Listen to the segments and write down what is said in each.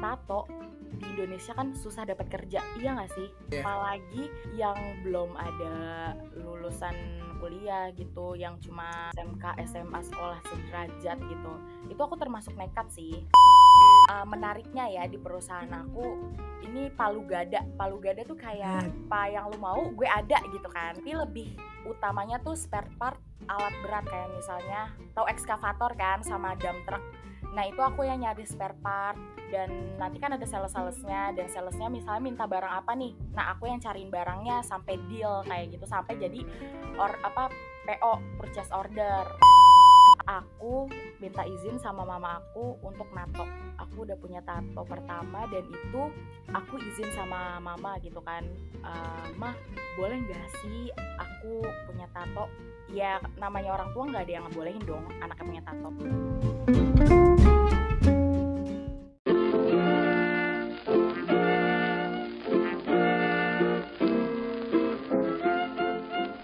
tato di Indonesia kan susah dapat kerja, iya nggak sih? Iya. Apalagi yang belum ada lulusan kuliah gitu, yang cuma SMK, SMA sekolah sederajat gitu. Itu aku termasuk nekat sih. Menariknya ya di perusahaan aku ini palu gada. Palu gada tuh kayak apa yang lu mau gue ada gitu kan. Tapi lebih utamanya tuh spare part alat berat kayak misalnya tahu ekskavator kan sama dump truck. Nah itu aku yang nyari spare part dan nanti kan ada sales-salesnya dan salesnya misalnya minta barang apa nih. Nah aku yang cariin barangnya sampai deal kayak gitu sampai jadi PO purchase order. Aku minta izin sama mama aku untuk nato. Aku udah punya tato pertama dan itu aku izin sama mama gitu kan. Mah boleh nggak sih aku punya tato? Ya namanya orang tua nggak ada yang ngebolehin dong anaknya punya tato.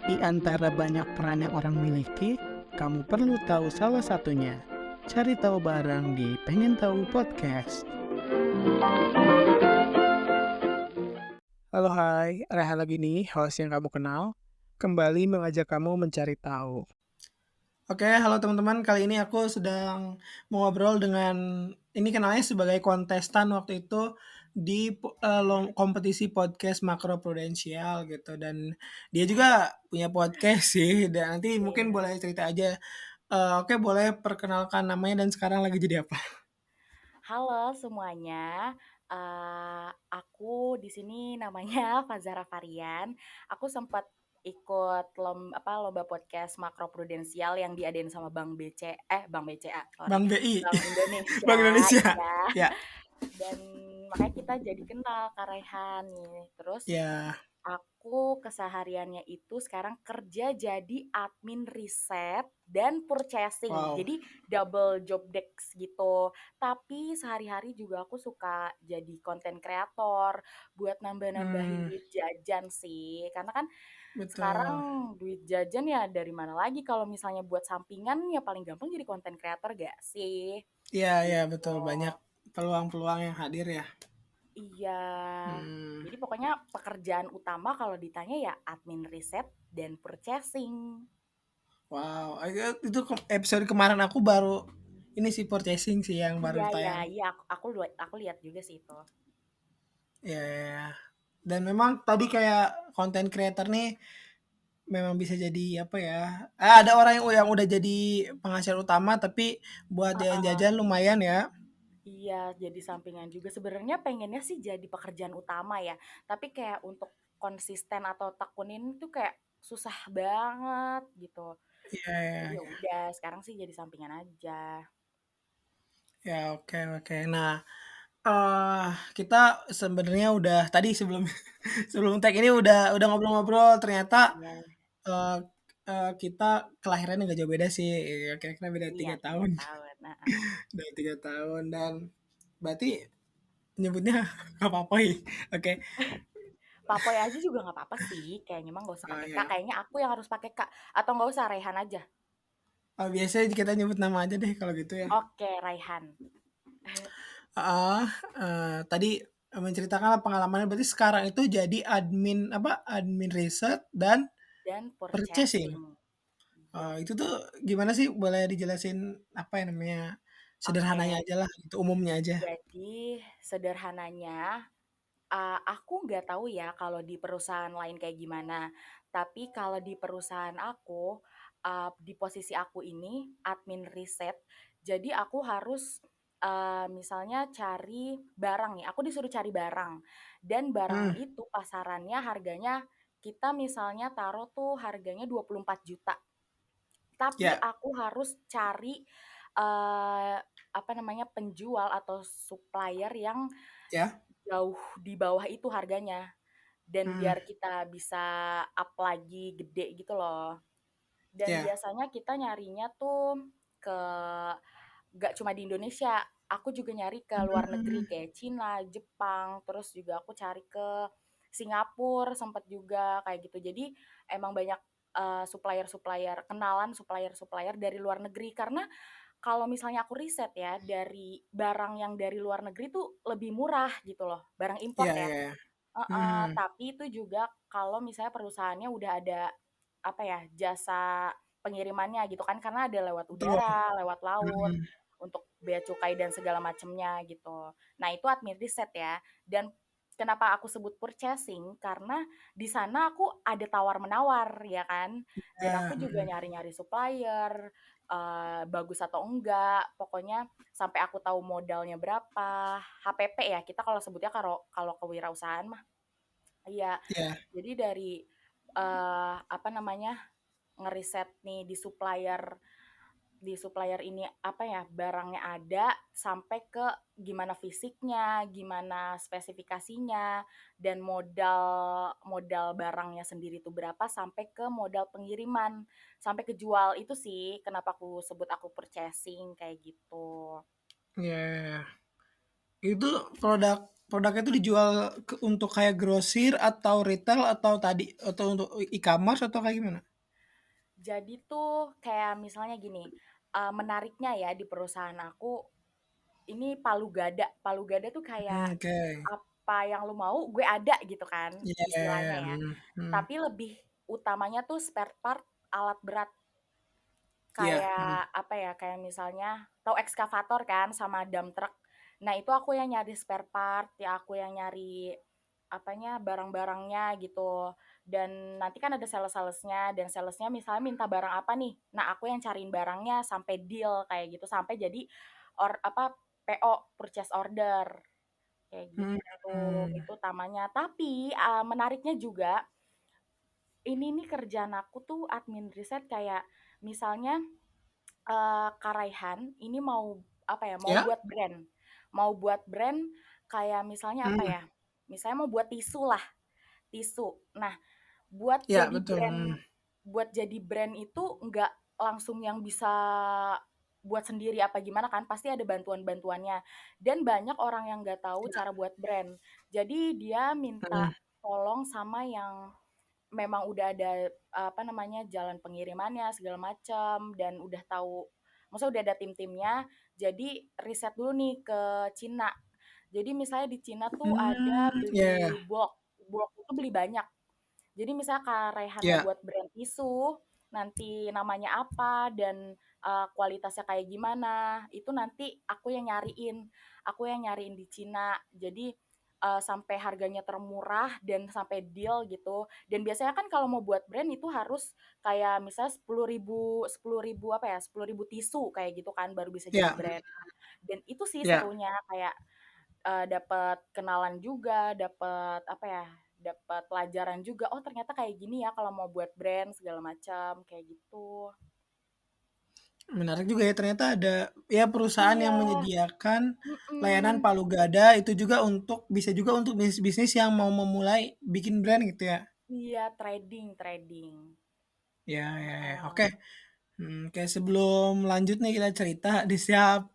Di antara banyak peran yang orang miliki, kamu perlu tahu salah satunya. Cari tahu bareng di Pengen Tahu Podcast. Halo hai, Rehan lagi nih, host yang kamu kenal. Kembali mengajak kamu mencari tahu. Oke, halo teman-teman. Kali ini aku sedang mau ngobrol dengan, ini kenalnya sebagai kontestan waktu itu di kompetisi podcast Makro Prudensial gitu. Dan dia juga punya podcast sih. Dan nanti mungkin boleh cerita aja. Oke, boleh perkenalkan namanya dan sekarang lagi jadi apa? Halo semuanya, aku di sini namanya Fazara Varian. Aku sempat ikut lomba podcast Makro Prudensial yang diadain sama Bank BCA, sorry, Bang BI, Bank Bank Indonesia, Indonesia. iya. Ya, Dan makanya kita jadi kenal Kak Rehan nih. Terus ya. aku kesehariannya itu sekarang kerja jadi admin riset dan purchasing. Wow. Jadi double job desk gitu. Tapi sehari-hari juga aku suka jadi content creator buat nambah-nambahin duit jajan sih. Karena kan sekarang Betul. duit jajan ya dari mana lagi kalau misalnya buat sampingan ya paling gampang jadi content creator gak sih? Iya, ya Gitu. betul. Banyak peluang-peluang yang hadir ya. Iya. Hmm. Jadi pokoknya pekerjaan utama kalau ditanya ya admin riset dan purchasing. Wow, itu episode kemarin aku baru ini sih purchasing sih yang baru Iya, iya, tayang. iya. Aku lihat juga sih itu. Ya, ya, ya. Dan memang tadi kayak content creator nih memang bisa jadi apa ya? Ada orang yang udah jadi penghasilan utama tapi buat dia Heeh. jajan lumayan ya. Iya, jadi sampingan juga. Sebenarnya pengennya sih jadi pekerjaan utama ya. Tapi kayak untuk konsisten atau tekunin tuh kayak susah banget gitu. Iya, Jadi ya, ya ya. udah, sekarang sih jadi sampingan aja. Ya, oke, oke. Nah, kita sebenarnya udah tadi sebelum sebelum tag ini udah ngobrol-ngobrol ternyata Iya, eh kita kelahirannya nggak jauh beda sih, kira-kira beda iya 3 3 tahun. tahun. Nah. Udah 3 tahun dan berarti nyebutnya nggak apa-apa ya. Oke. Papoy aja juga nggak apa-apa sih. Kayaknya mah nggak usah pakai kak. Ya. Kayaknya aku yang harus pakai kak. Atau nggak usah Rehan aja. Biasanya kita nyebut nama aja deh kalau gitu ya. Oke, Raihan. Ah, tadi menceritakan pengalamannya berarti sekarang itu jadi admin apa? Admin riset dan Dan purchasing. purchasing. Yes. Itu tuh gimana sih? Boleh dijelasin apa ya namanya? Sederhananya Oke. aja lah, gitu, umumnya aja. Jadi sederhananya, aku nggak tahu ya kalau di perusahaan lain kayak gimana. Tapi kalau di perusahaan aku, di posisi aku ini admin riset. Jadi aku harus misalnya cari barang nih. Aku disuruh cari barang. Dan barang Hmm, itu pasarannya harganya kita misalnya taruh tuh harganya 24 juta. Tapi ya, aku harus cari eee, penjual atau supplier yang ya. jauh di bawah itu harganya, dan Hmm, biar kita bisa up lagi gede gitu loh. Dan ya. biasanya kita nyarinya tuh ke nggak cuma di Indonesia, aku juga nyari ke luar negeri Hmm, kayak Cina, Jepang, terus juga aku cari ke Singapura sempet juga kayak gitu. Jadi emang banyak supplier-supplier kenalan supplier-supplier dari luar negeri karena kalau misalnya aku riset ya, dari barang yang dari luar negeri tuh lebih murah gitu loh, barang import Iya, ya. iya, iya. Heeh, Mhm. tapi itu juga kalau misalnya perusahaannya udah ada, apa ya, jasa pengirimannya gitu kan, karena ada lewat Betul. udara, lewat laut, Mhm. untuk bea cukai dan segala macamnya gitu. Nah itu admin riset ya, dan kenapa aku sebut purchasing, karena di sana aku ada tawar-menawar ya kan, dan Iya, aku juga mhm. nyari-nyari supplier, bagus atau enggak, pokoknya sampai aku tahu modalnya berapa, HPP ya, kita kalau sebutnya kalau kalau kewirausahaan mah. Iya, Iya, jadi dari, apa namanya, ngeriset nih di supplier ini, apa ya, barangnya ada, sampai ke gimana fisiknya, gimana spesifikasinya, dan modal modal barangnya sendiri itu berapa, sampai ke modal pengiriman, sampai ke jual. Itu sih kenapa aku sebut aku purchasing, kayak gitu. iya, iya, iya. Itu produknya itu dijual untuk kayak grosir atau retail atau tadi atau untuk e-commerce atau kayak gimana? Jadi tuh kayak misalnya gini, menariknya ya di perusahaan aku, ini palu gada. Palu gada tuh kayak, Oke. apa yang lu mau gue ada gitu kan, Iya, iya, iya, istilahnya ya. mhm, mhm. Tapi lebih utamanya tuh spare part alat berat. Iya, mhm. Kayak, apa ya, kayak misalnya tahu ekskavator kan sama dump truck. Nah, itu aku yang nyari spare part, ya aku yang nyari apanya, barang-barangnya gitu. Dan nanti kan ada sales-salesnya, dan salesnya misalnya minta barang apa nih. Nah, aku yang cariin barangnya sampai deal kayak gitu, sampai jadi apa, PO, purchase order, kayak gitu. Mhm. Itu utamanya. Tapi, menariknya juga, ini nih kerjaan aku tuh admin riset kayak misalnya Kak Raihan ini mau, apa ya, Ya? mau buat brand kayak misalnya apa Mhm. ya, misalnya mau buat tisu lah, tisu. Nah, buat Iya, jadi betul, brand mhm. buat jadi brand itu nggak langsung yang bisa buat sendiri apa gimana kan, pasti ada bantuan-bantuannya. Dan banyak orang yang nggak tahu Iya, cara buat brand. Jadi dia minta mhm. tolong sama yang memang udah ada, apa namanya, jalan pengirimannya segala macam, dan udah tahu, maksudnya udah ada tim-timnya, jadi riset dulu nih ke Cina. Jadi misalnya di Cina tuh ada Iya, iya. beli bulk, bulk itu beli banyak. Jadi misalnya Kak Raihan mau Iya, buat brand tisu, nanti namanya apa dan, kualitasnya kayak gimana, itu nanti aku yang nyariin di Cina. Jadi, sampai harganya termurah dan sampai deal gitu. Dan biasanya kan kalau mau buat brand itu harus kayak misalnya 10.000 apa ya, 10.000 tisu kayak gitu kan baru bisa jadi iya, brand. Dan itu sih iya. serunya kayak, dapet kenalan juga, dapet apa ya, dapet pelajaran juga, oh ternyata kayak gini ya kalau mau buat brand segala macam, kayak gitu. Menarik juga ya, ternyata ada ya perusahaan yang Iya, menyediakan layanan mhm. palu gada itu juga untuk bisa juga untuk bisnis-bisnis yang mau memulai bikin brand gitu ya? Iya, trading trading. Ya, ya, ya, Heeh. oke. Oke, sebelum lanjut nih kita cerita, di setiap,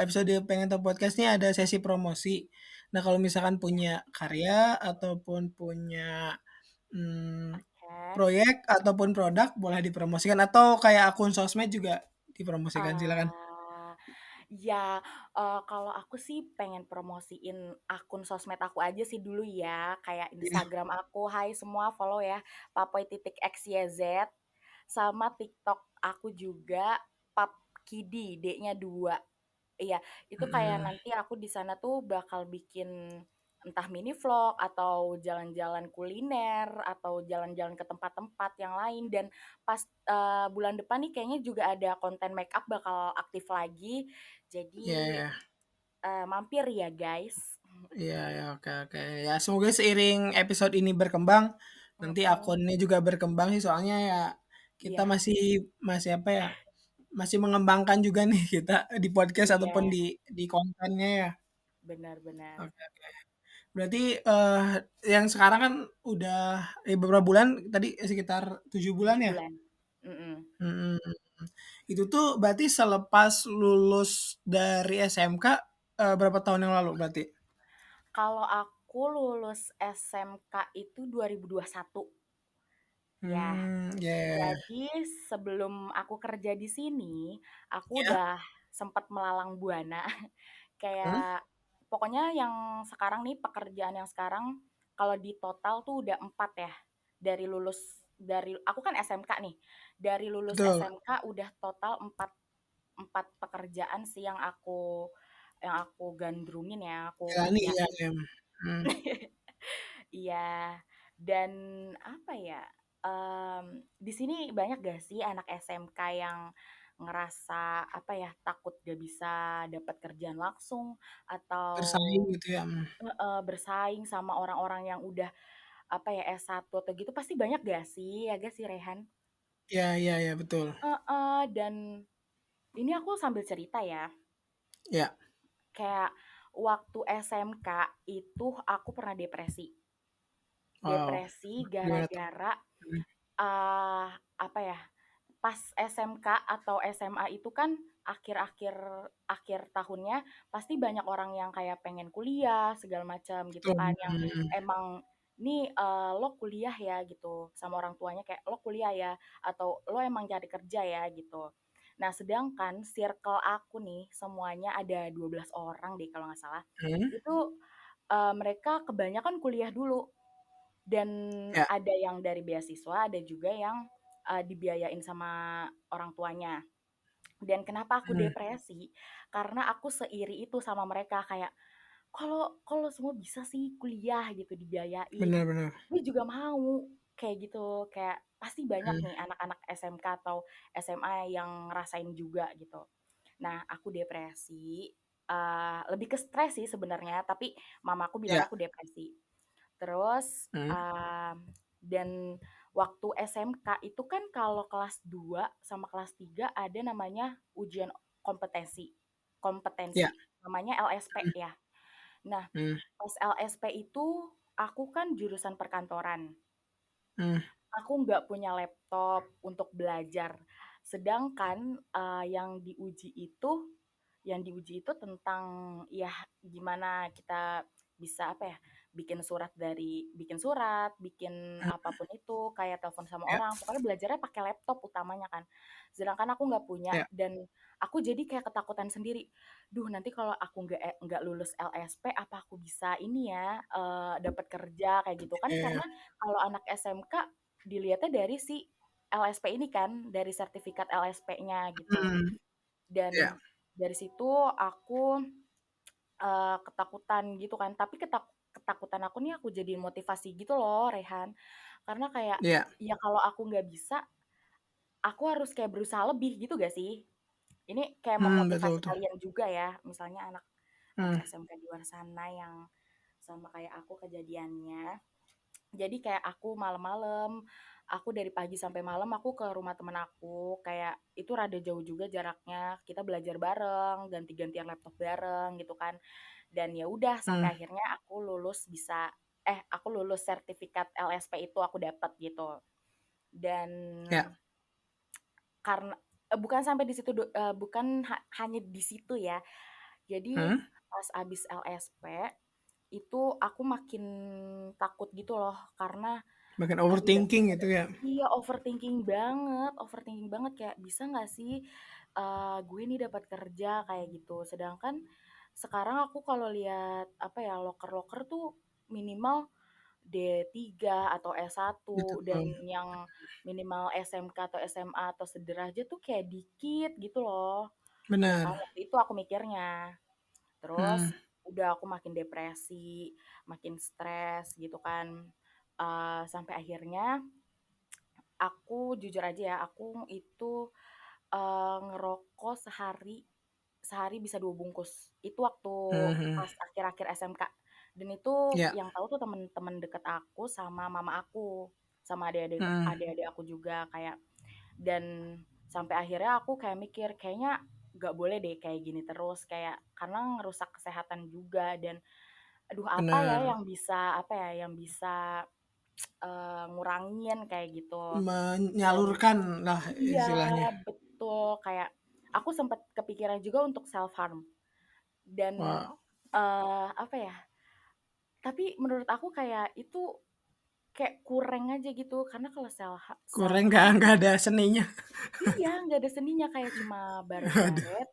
episode Pengen Tahu Podcast nih ada sesi promosi. Nah, kalau misalkan Iya, punya karya ataupun punya, mmm, oke. proyek ataupun produk boleh dipromosikan atau kayak akun sosmed juga dipromosikan, silakan. Ah, ya, kalau aku sih pengen promosiin akun sosmed aku aja sih dulu ya, kayak Iya, Instagram aku, hai semua follow ya, papoy.xyz, sama TikTok aku juga, papkidi, D-nya 2. Iya, itu kayak mhm. nanti aku di sana tuh bakal bikin entah mini vlog atau jalan-jalan kuliner atau jalan-jalan ke tempat-tempat yang lain, dan pas, bulan depan nih kayaknya juga ada konten makeup bakal aktif lagi. Iya, Jadi, iya. mampir ya guys. Iya, ya, oke, oke. Ya semoga seiring episode ini berkembang, nanti Mhm, akunnya juga berkembang sih soalnya ya kita iya masih masih apa ya, masih mengembangkan juga nih kita di podcast ataupun iya, di kontennya ya. benar benar. Oke. Berarti, yang sekarang kan udah beberapa bulan tadi sekitar 7 bulan 7 ya? bulan, mhm. Mhm. Itu tuh berarti selepas lulus dari SMK, berapa tahun yang lalu berarti? Kalau aku lulus SMK itu 2021, ya. Ya, ya, ya. Jadi sebelum aku kerja di sini, aku Iya? udah sempat melalang buana. Hmm? Kayak pokoknya yang sekarang nih, pekerjaan yang sekarang kalau di total tuh udah 4 ya. Dari aku kan SMK nih. Dari lulus Betul. SMK udah total 4 pekerjaan sih yang aku gandrungin ya, aku Jalani ya, kerjain. ya. Hmm. Iya, dan apa ya, di sini banyak gak sih anak SMK yang ngerasa apa ya, takut gak bisa dapat kerjaan langsung atau Bersaing gitu ya. bersaing sama orang-orang yang udah apa ya, S1 atau gitu pasti banyak gak sih? Ya gak sih Rehan? Ya, ya, ya, betul. Dan ini aku sambil cerita ya. Ya. Kayak waktu SMK itu aku pernah depresi. Wow. Depresi Gimana tuh? gara-gara Hmm. apa ya, pas SMK atau SMA itu kan akhir-akhir akhir tahunnya pasti banyak orang yang kayak pengen kuliah segala macam gitu Betul. kan, yang emang, "Nih, lo kuliah ya," gitu, sama orang tuanya kayak, "Lo kuliah ya," atau, "Lo emang cari kerja ya," gitu. Nah, sedangkan circle aku nih semuanya ada 12 orang deh kalau nggak salah, Hmm? itu, mereka kebanyakan kuliah dulu. Dan Ya. ada yang dari beasiswa, ada juga yang, dibiayain sama orang tuanya. Dan kenapa aku Hmm. depresi, karena aku seiri itu sama mereka, kayak, "Kalau kalau semua bisa sih kuliah gitu, dibiayain, Benar-benar. gue juga mau," kayak gitu. Kayak pasti banyak Hmm. nih anak-anak SMK atau SMA yang ngerasain juga gitu. Nah, aku depresi, lebih ke stres sih sebenarnya, tapi mamaku bilang Ya. aku depresi. Terus, Hmm. dan waktu SMK itu kan kalau kelas 2 sama kelas 3 ada namanya ujian kompetensi Ya. kompetensi, namanya LSP Hmm. ya. Nah, Hmm. pas LSP itu aku kan jurusan perkantoran. Hmm. Aku nggak punya laptop untuk belajar. Sedangkan, yang diuji itu tentang ya gimana kita bisa apa ya, bikin surat, bikin Hmm. apapun itu, kayak telepon sama Ya. orang, pokoknya belajarnya pakai laptop utamanya kan. Sedangkan aku nggak punya Ya. dan aku jadi kayak ketakutan sendiri, "Duh nanti kalau aku nggak lulus LSP apa aku bisa ini ya, dapat kerja?" Kayak gitu kan, Ya. karena kalau anak SMK dilihatnya dari si LSP ini kan, dari sertifikat LSP-nya gitu. Hmm. Dan Ya. dari situ aku, ketakutan gitu kan, tapi ketakutan aku nih aku jadiin motivasi gitu loh, Rehan. Karena kayak, Ya. ya kalau aku nggak bisa, aku harus kayak berusaha lebih gitu gak sih? Ini kayak Betul memotivasi tuh. kalian juga ya, misalnya anak Hmm. anak SMK di luar sana yang sama kayak aku kejadiannya. Jadi kayak aku malam-malam, aku dari pagi sampai malam aku ke rumah temen aku, kayak itu rada jauh juga jaraknya, kita belajar bareng, ganti-gantian laptop bareng gitu kan. Dan ya udah Hmm. sampai akhirnya aku lulus sertifikat LSP itu aku dapat gitu. Dan Ya. karena bukan sampai di situ bukan hanya di situ ya. Jadi Hmm. pas abis LSP itu aku makin takut gitu loh karena Makin aku udah overthinking itu ya. iya, overthinking banget kayak bisa nggak sih, gue nih dapat kerja kayak gitu. Sedangkan sekarang aku kalau lihat apa ya, loker-loker tuh minimal D3 atau S1 dan Betul. yang minimal SMK atau SMA atau sederajat tuh kayak dikit gitu loh. Ya kan Benar. waktu itu aku mikirnya. Hmm. Terus udah aku makin depresi, makin stres gitu kan, sampai akhirnya aku jujur aja ya, aku itu, ngerokok sehari sehari bisa 2 bungkus. Itu waktu Mhm. pas akhir-akhir SMK. Dan itu Ya. yang tahu tuh temen-temen deket aku sama mama aku, sama Mhm. adik-adik aku juga kayak dan sampai akhirnya aku kayak mikir, kayaknya nggak boleh deh kayak gini terus, kayak karena ngerusak kesehatan juga dan aduh apa ya Benar. yang bisa, ngurangin kayak gitu. Dan Menyalurkan lah iya, istilahnya. betul, kayak aku sempet kepikiran juga untuk self harm dan, Wah, apa ya, tapi menurut aku kayak itu kayak kurang aja gitu, karena kalau self kurang harm nggak ada seninya. iya, nggak ada seninya, kayak cuma Aduh. baret-baret,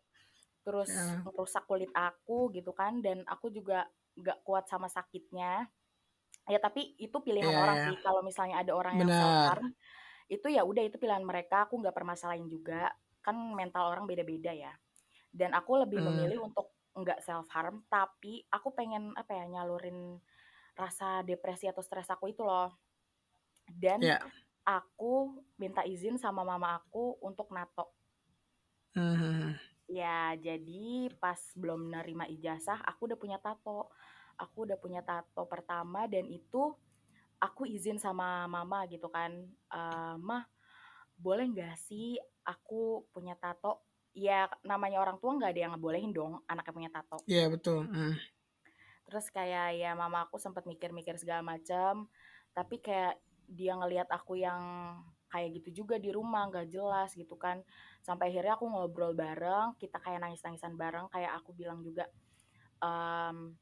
terus Heeh. merusak kulit aku gitu kan, dan aku juga nggak kuat sama sakitnya. Ya tapi itu pilihan Iya orang iya. sih, kalau misalnya ada orang yang self Benar. harm, itu ya udah itu pilihan mereka, aku nggak permasalahin juga, kan mental orang beda-beda ya. Dan aku lebih Mmm, memilih untuk nggak self harm, tapi aku pengen apa ya, nyalurin rasa depresi atau stres aku itu loh. Dan iya. aku minta izin sama mama aku untuk nato. Mhm mhm. Ya, jadi pas belum nerima ijazah, aku udah punya tato. Aku udah punya tato pertama dan itu aku izin sama mama gitu kan, "Mah, boleh nggak sih aku punya tato?" Ya namanya orang tua nggak ada yang ngebolehin dong anaknya punya tato. Iya betul, Terus kayak ya mama aku sempat mikir-mikir segala macam, tapi kayak dia ngelihat aku yang kayak gitu juga di rumah, nggak jelas gitu kan. Sampai akhirnya aku ngobrol bareng, kita kayak nangis-nangisan bareng, kayak aku bilang juga, mmm,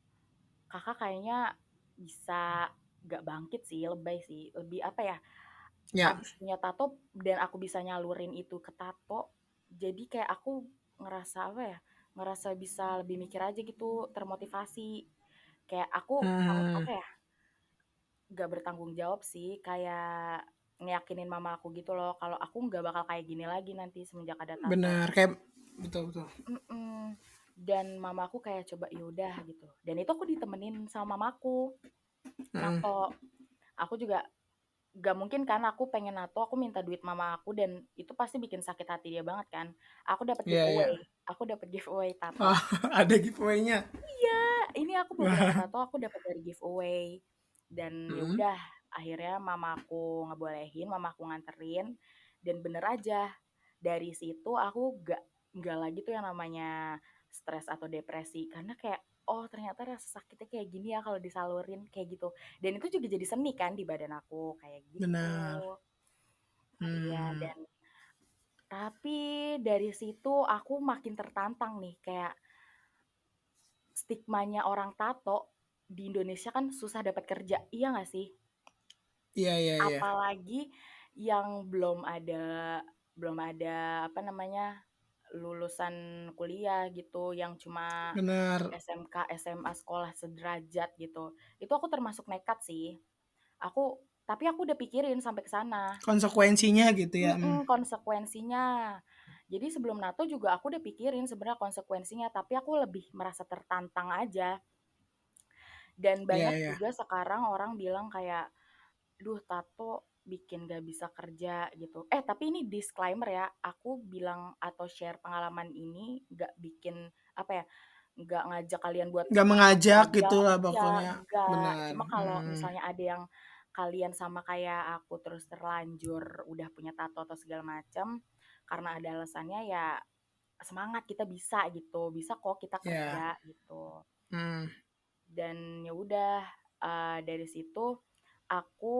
"Kakak kayaknya bisa nggak bangkit sih, lebay sih, lebih apa ya, iya. abis punya tato dan aku bisa nyalurin itu ke tato, jadi kayak aku ngerasa apa ya, ngerasa bisa lebih mikir aja gitu, termotivasi. Kayak aku Mhm. apa ya, nggak bertanggung jawab sih, kayak ngeyakinin mama aku gitu loh, kalau aku nggak bakal kayak gini lagi nanti semenjak ada tato. Benar, kayak betul betul. Mhm. Dan mama aku kayak, "Coba ya udah," gitu. Dan itu aku ditemenin sama mamaku, Mhm. nato. Aku juga gak mungkin kan aku pengen nato, aku minta duit mama aku dan itu pasti bikin sakit hati dia banget kan. Iya iya. Aku dapat giveaway tato. Oh, ada giveaway-nya? Iya, ini aku beberapa Wah. tato aku dapat dari giveaway. Dan ya Mhm. udah, akhirnya mamaku ngebolehin, mamaku nganterin dan bener aja dari situ aku gak lagi tuh yang namanya stres atau depresi karena kayak oh ternyata rasa sakitnya kayak gini ya kalau disalurin kayak gitu. Dan itu juga jadi seni kan di badan aku kayak gitu. Benar. Iya, Mmm. dan tapi dari situ aku makin tertantang nih kayak stigmanya orang tato di Indonesia kan susah dapat kerja, iya nggak sih? Iya iya iya. Apalagi yang belum ada apa namanya, lulusan kuliah gitu, yang cuma Benar. SMK, SMA sekolah sederajat gitu. Itu aku termasuk nekat sih. Tapi aku udah pikirin sampai ke sana. Konsekuensinya gitu ya, Konsekuensinya. Jadi sebelum NATO juga aku udah pikirin sebenarnya konsekuensinya, tapi aku lebih merasa tertantang aja. Dan Iya banyak iya. juga sekarang orang bilang kayak, "Duh, tato bikin gak bisa kerja," gitu. Tapi ini disclaimer ya, aku bilang atau share pengalaman ini gak bikin, apa ya, nggak ngajak kalian buat Nggak tato mengajak aja, gitulah iya, pokoknya. enggak. Benar, Cuma kalau misalnya ada yang kalian sama kayak aku terus terlanjur udah punya tato atau segala macam, karena ada alasannya ya semangat kita bisa gitu, bisa kok kita iya. kerja gitu. Mmm. Dan ya udah, dari situ aku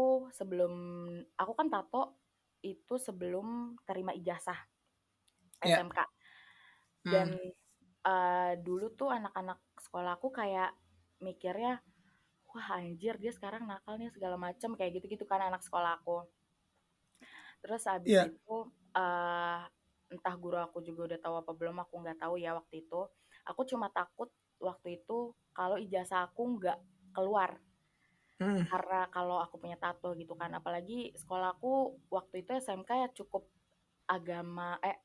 kan tato itu sebelum terima ijazah Iya. SMK. Mmm. Dan, dulu tuh anak-anak sekolahku kayak mikirnya, "Wah anjir dia sekarang nakal nih," segala macem, kayak gitu-gitu kan anak sekolahku. Terus abis Iya. itu, eee, entah guru aku juga udah tahu apa belum, aku nggak tahu ya waktu itu. Aku cuma takut waktu itu kalau ijazah aku nggak keluar, Mhm. karena kalau aku punya tato gitu kan. Apalagi sekolahku waktu itu SMK ya cukup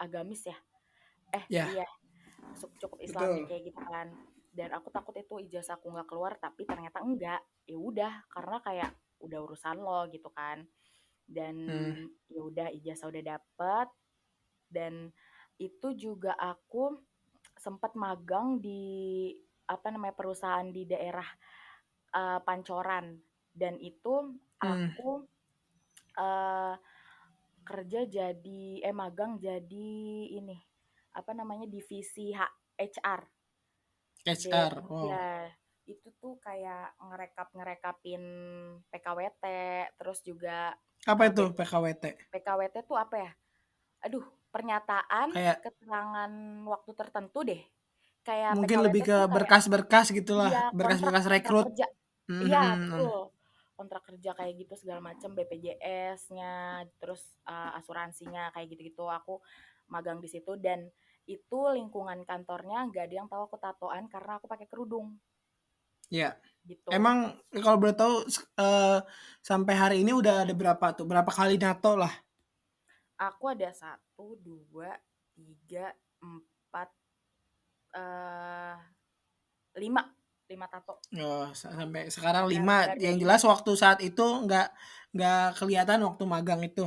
agamis ya. Iya, Iya, cukup Islami betul. kayak gitu kan. Dan aku takut itu ijazah aku nggak keluar, tapi ternyata enggak. Ya udah, karena kayak udah urusan lo gitu kan. Dan Mmm. ya udah ijazah udah dapet dan itu juga aku sempat magang di apa namanya perusahaan di daerah Pancoran dan itu Mmm. aku eh, magang jadi ini apa namanya divisi HR. HR, wow. Ya, itu tuh kayak ngerekapin PKWT, terus juga Apa itu BP PKWT? PKWT tuh apa ya? Aduh, pernyataan Kayak keterangan waktu tertentu deh. Kayak mungkin PKWT lebih ke tuh kayak berkas-berkas gitulah, iya, berkas-berkas kontrak rekrut. kerja. Iya, Mhm. betul. Kontrak kerja kayak gitu segala macam, BPJS-nya, terus asuransinya kayak gitu-gitu. Aku magang di situ dan itu lingkungan kantornya nggak ada yang tahu aku tatoan karena aku pakai kerudung Ya. gitu. Emang kalau boleh tahu sampai hari ini udah ada berapa tuh? Berapa kali nato lah? Aku ada satu, dua, tiga, empat, eh lima, lima tato. Oh, sampai sekarang Benar, 5. benar Yang dari jelas waktu saat itu nggak kelihatan waktu magang itu.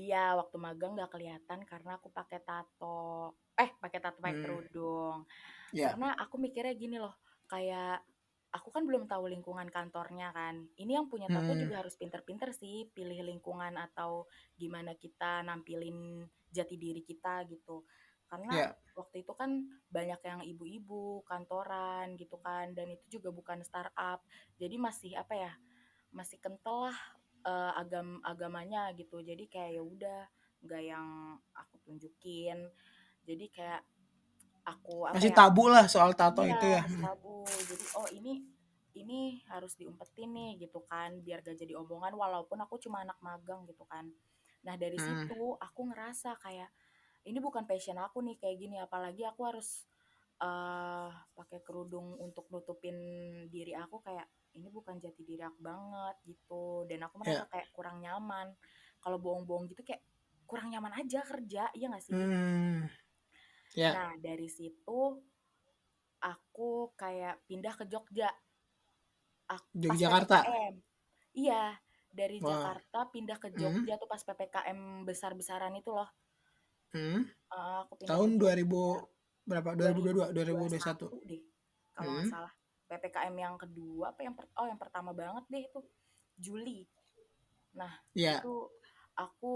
iya waktu magang nggak kelihatan karena aku pakai tato, pakai Hmm, kerudung. ya, Karena aku mikirnya gini loh, kayak aku kan belum tahu lingkungan kantornya kan. Ini yang punya tato hmm, juga harus pinter-pinter sih pilih lingkungan atau gimana kita nampilin jati diri kita gitu. Karena ya, waktu itu kan banyak yang ibu-ibu kantoran gitu kan dan itu juga bukan startup. Jadi masih apa ya? Masih kental lah agamanya gitu. Jadi kayak ya udah nggak yang aku tunjukin. Jadi kayak aku apa masih ya? tabu lah soal tato Iya, itu ya. masih tabu. Jadi, oh ini harus diumpetin nih gitu kan, biar gak jadi omongan walaupun aku cuma anak magang gitu kan. Nah, dari Hmm, situ aku ngerasa kayak ini bukan passion aku nih kayak gini, apalagi aku harus pakai kerudung untuk nutupin diri aku kayak ini bukan jati diri aku banget gitu. Dan aku merasa ya, kayak kurang nyaman. Kalau bohong-bohong gitu kayak kurang nyaman aja kerja, iya gak sih? hmm, ya, Nah, dari situ aku kayak pindah ke Jogja pas Yogyakarta. PPKM. Iya, dari Wah, Jakarta pindah ke hmm, Jogja tuh pas PPKM besar-besaran itu loh. hmm. Aku pindah ke Tahun 2000 Jogja berapa? 2022, 2021. 2021 deh kalau nggak Hmm, salah. PPKM yang kedua apa yang pertama banget deh itu Juli. Nah, ya, itu aku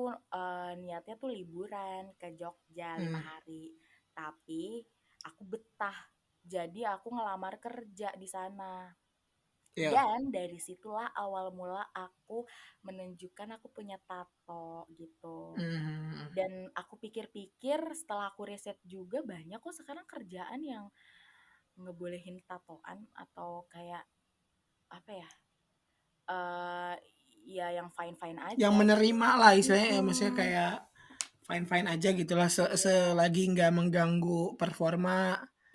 niatnya tuh liburan ke Jogja hmm, 5 hari. Tapi aku betah. Jadi aku ngelamar kerja di sana. ya, Dan dari situlah awal mula aku menunjukkan aku punya tato gitu. hmm. Dan aku pikir-pikir setelah aku riset juga banyak kok sekarang kerjaan yang ngebolehin tatoan atau kayak apa ya? eh ya yang fine-fine Yang aja gitu. menerima lah istilahnya ya, maksudnya Mm-mm. kayak fine-fine aja gitulah Iya, selagi nggak mengganggu performa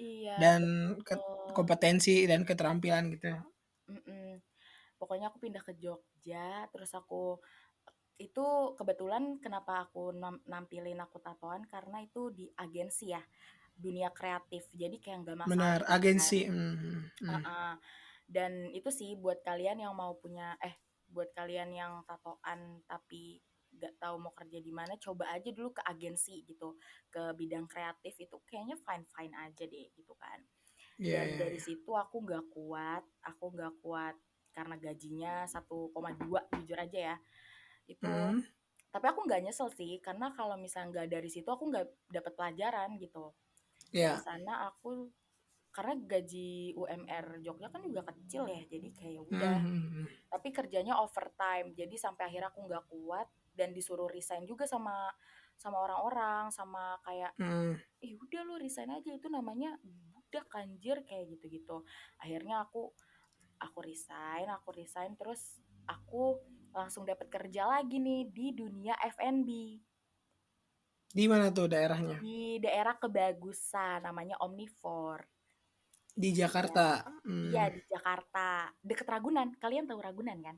iya dan betul. kompetensi dan keterampilan gitu. Mm-mm. Pokoknya aku pindah ke Jogja, terus aku itu kebetulan kenapa aku nampilin aku tatoan karena itu di agensi ya, dunia kreatif. Jadi kayak nggak masalah Benar, gitu kan. agensi. Hmm, hmm. Heeh. Dan itu sih buat kalian yang mau punya buat kalian yang tatoan tapi nggak tahu mau kerja di mana, coba aja dulu ke agensi gitu, ke bidang kreatif itu kayaknya fine fine aja deh gitu kan. Iya, Dan iya, dari iya. situ aku nggak kuat karena gajinya 1,2 jujur aja ya itu. Hmm, Tapi aku nggak nyesel sih karena kalau misalnya nggak dari situ aku nggak dapat pelajaran gitu. Dari iya. sana aku karena gaji UMR Jogja kan juga kecil ya jadi kayak ya Hmm, udah, hmm, hmm. tapi kerjanya overtime jadi sampai akhirnya aku nggak kuat dan disuruh resign juga sama sama orang-orang sama kayak Hmm. udah lu resign aja itu namanya budak anjir kayak gitu-gitu. Akhirnya aku resign terus aku langsung dapat kerja lagi nih di dunia F&B Di mana tuh daerahnya? di daerah Kebagusan namanya Omnivore. Di Iya. Jakarta. Iya Hmm. di Jakarta, deket Ragunan. Kalian tahu Ragunan kan?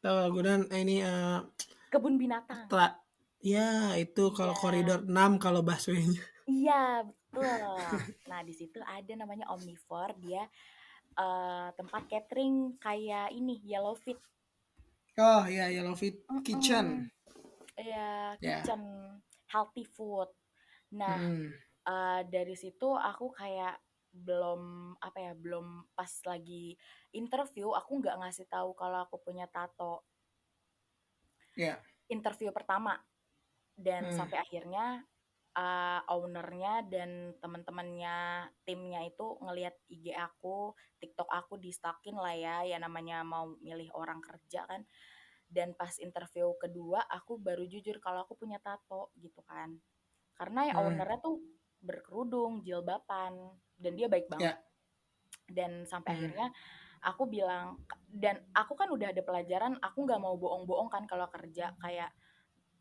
Tahu Ragunan ini Kebun binatang. setelah ya itu kalau Iya, koridor 6 kalau busway-nya. iya betul. Nah di situ ada namanya Omnivore, dia tempat catering kayak ini Yellowfit. Oh ya, Yellow Fit Mm-mm. Kitchen. Iya, Ya. kitchen healthy food. Nah, Hmm. dari situ aku kayak belum pas lagi interview aku nggak ngasih tahu kalau aku punya tato Ya. interview pertama dan Hmm. sampai akhirnya ownernya dan teman-temannya timnya itu ngelihat IG aku, TikTok aku di stalkin lah ya, ya namanya mau milih orang kerja kan. Dan pas interview kedua aku baru jujur kalau aku punya tato gitu kan. Karena ya Hmm. ownernya tuh berkerudung, jilbaban dan dia baik banget. Ya. Dan sampai Hmm. akhirnya aku bilang dan aku kan udah ada pelajaran, aku nggak mau bohong-bohong kan kalau kerja kayak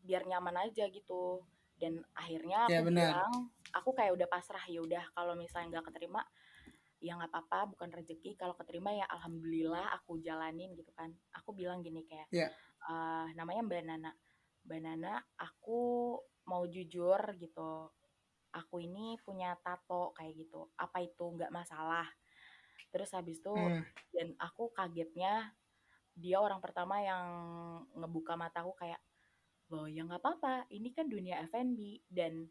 biar nyaman aja gitu. Dan akhirnya Ya aku benar. bilang aku kayak udah pasrah, ya udah kalau misalnya nggak keterima ya nggak apa-apa, bukan rezeki, kalau keterima ya alhamdulillah aku jalanin gitu kan. Aku bilang gini kayak, Ya. namanya Mbak Nana, Mbak Nana, aku mau jujur gitu, aku ini punya tato kayak gitu, apa itu nggak masalah? Terus habis itu, Hmm. dan aku kagetnya dia orang pertama yang ngebuka mataku kayak, loh ya nggak apa-apa, ini kan dunia F&B dan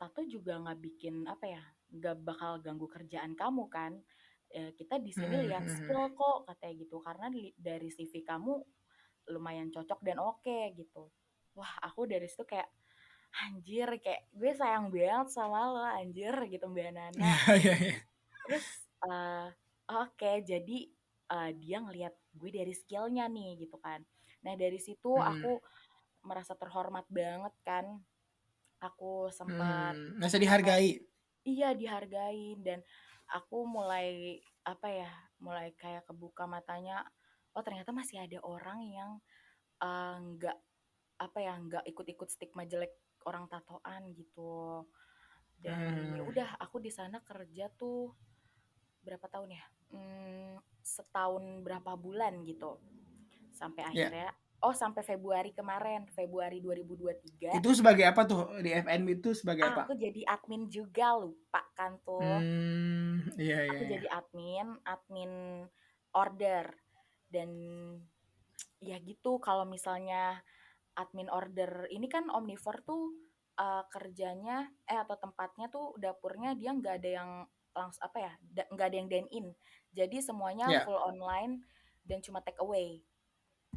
tato juga nggak bikin apa ya, nggak bakal ganggu kerjaan kamu kan. Kita di sini Hmm. lihat Hmm. skill kok katanya gitu, karena dari CV kamu lumayan cocok dan oke gitu. Wah aku dari situ kayak anjir, kayak gue sayang banget sama lo anjir gitu Mbak Nana. Ya, ya, ya. Terus oke, jadi dia ngelihat gue dari skillnya nih gitu kan. Nah dari situ Hmm. aku merasa terhormat banget kan. Aku sempat Hmm. Masa apa, dihargai. iya dihargain, dan aku mulai apa ya, mulai kayak kebuka matanya, oh ternyata masih ada orang yang nggak apa ya, nggak ikut-ikut stigma jelek orang tatoan gitu. Dan ya Hmm. udah aku di sana kerja tuh berapa tahun ya? Setahun berapa bulan gitu. Sampai Ya. akhirnya, oh sampai Februari kemarin, Februari 2023, Itu sebagai apa tuh di FNB itu sebagai apa? aku jadi admin juga, lupa kan tuh. Hmm. Iya, iya, Aku iya. jadi admin order. Dan ya gitu, kalau misalnya admin order ini kan omnivore tuh kerjanya atau tempatnya tuh dapurnya dia nggak ada yang langsung apa ya, nggak ada yang dine in, jadi semuanya Ya. full online dan cuma take away.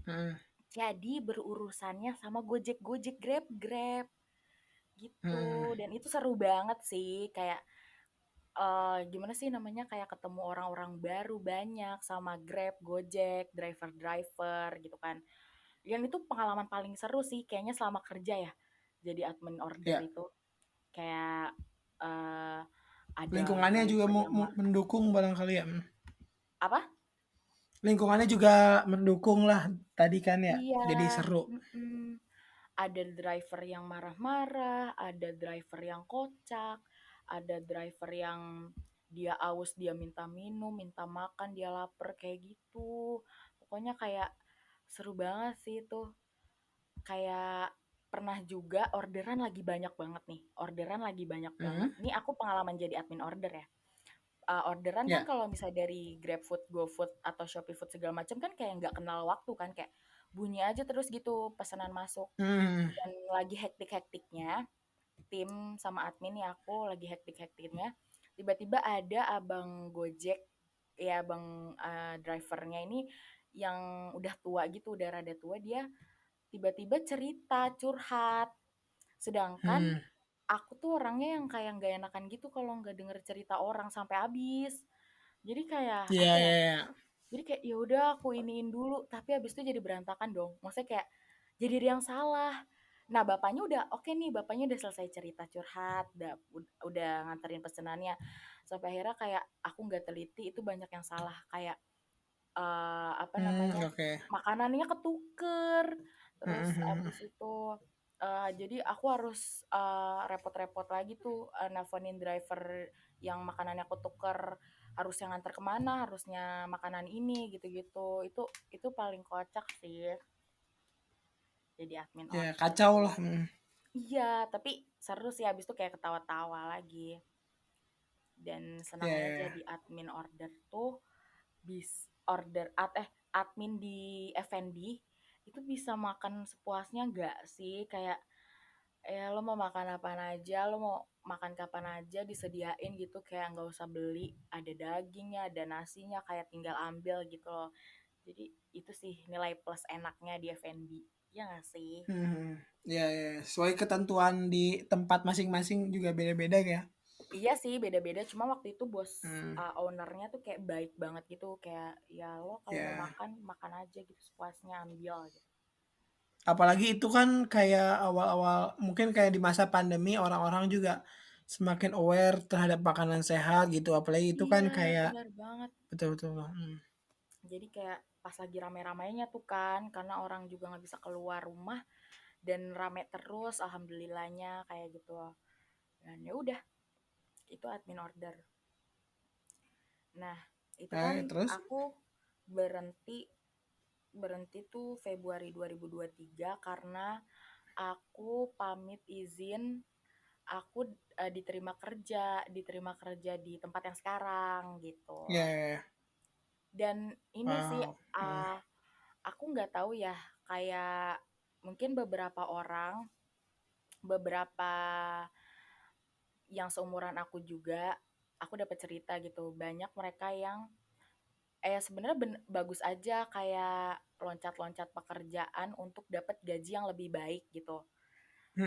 Hmm. Jadi berurusannya sama Gojek Gojek, Grab Grab Hmm. gitu, dan itu seru banget sih, kayak gimana sih namanya, kayak ketemu orang-orang baru banyak sama Grab, Gojek, driver-driver gitu kan. Dan itu pengalaman paling seru sih kayaknya selama kerja ya, jadi admin order Ya. itu. Kayak eee, ada Lingkungannya juga driver yang mendukung barangkali ya. apa? Lingkungannya juga mendukung lah tadi kan ya. Iya, Jadi seru. mhm. Ada driver yang marah-marah, ada driver yang kocak, ada driver yang dia aus, dia minta minum, minta makan, dia lapar, kayak gitu. Pokoknya kayak seru banget sih itu. Kayak pernah juga orderan lagi banyak banget nih, orderan lagi banyak banget. Hmm. Ini aku pengalaman jadi admin order ya. Orderan kan Ya. kalau misalnya dari GrabFood, GoFood, atau ShopeeFood segala macam kan kayak nggak kenal waktu kan, kayak bunyi aja terus gitu pesanan masuk. Hmm. Dan lagi hektik-hektiknya, tim sama admin ya aku lagi hektik-hektiknya, tiba-tiba ada abang Gojek, ya abang drivernya ini yang udah tua gitu, udah rada tua, dia tiba-tiba cerita, curhat. Sedangkan Hmm. aku tuh orangnya yang kayak nggak enakan gitu kalau nggak denger cerita orang sampai habis. Jadi kayak Iya, apa ya? iya, iya. Jadi kayak ya udah aku iniin dulu, tapi habis itu jadi berantakan dong. Maksudnya kayak jadi ada yang salah. Nah, bapaknya udah oke nih, bapaknya udah selesai cerita curhat, udah nganterin pesenannya. Sampai akhirnya kayak aku nggak teliti itu banyak yang salah, kayak apa Hmm. namanya, Oke. makanannya ketuker, terus Hmm. Hmm. abis itu jadi aku harus repot-repot lagi tuh nelfonin driver yang makanannya ketuker, harusnya nganter kemana, harusnya makanan ini gitu-gitu. Itu paling kocak sih jadi admin Ya order kacau tuh. lah. Hmm. Iya, tapi seru sih habis itu kayak ketawa-tawa lagi. Dan Ya, senangnya ya, jadi ya. admin order tuh bis admin di F&B itu bisa makan sepuasnya nggak sih? Kayak lo mau makan apa aja, lo mau makan kapan aja disediain gitu, kayak nggak usah beli, ada dagingnya, ada nasinya, kayak tinggal ambil gitu loh. Jadi itu sih nilai plus enaknya di F&B, ya nggak sih? Hmm. Ya, ya. Sesuai ketentuan di tempat masing-masing juga beda-beda ya. Iya sih beda-beda, cuma waktu itu bos Hmm. ownernya tuh kayak baik banget gitu, kayak ya lo kalau mau Ya. makan makan aja gitu sepuasnya ambil gitu. Apalagi itu kan kayak awal-awal mungkin kayak di masa pandemi orang-orang juga semakin aware terhadap makanan sehat gitu. Apalagi itu kan Iya kayak benar banget. betul-betul. Hmm. Jadi kayak pas lagi rame-ramenya tuh kan, karena orang juga nggak bisa keluar rumah dan rame terus, alhamdulillahnya kayak gitu. Dan ya udah, itu admin order. Nah, itu kan Terus? aku berhenti berhenti tuh Februari 2023 karena aku pamit izin, aku diterima kerja di tempat yang sekarang gitu. Ya, ya, ya. Dan ini sih Wow. aku nggak tahu ya, kayak mungkin beberapa yang seumuran aku juga, aku dapat cerita gitu, banyak mereka yang sebenarnya bagus aja kayak loncat-loncat pekerjaan untuk dapat gaji yang lebih baik gitu,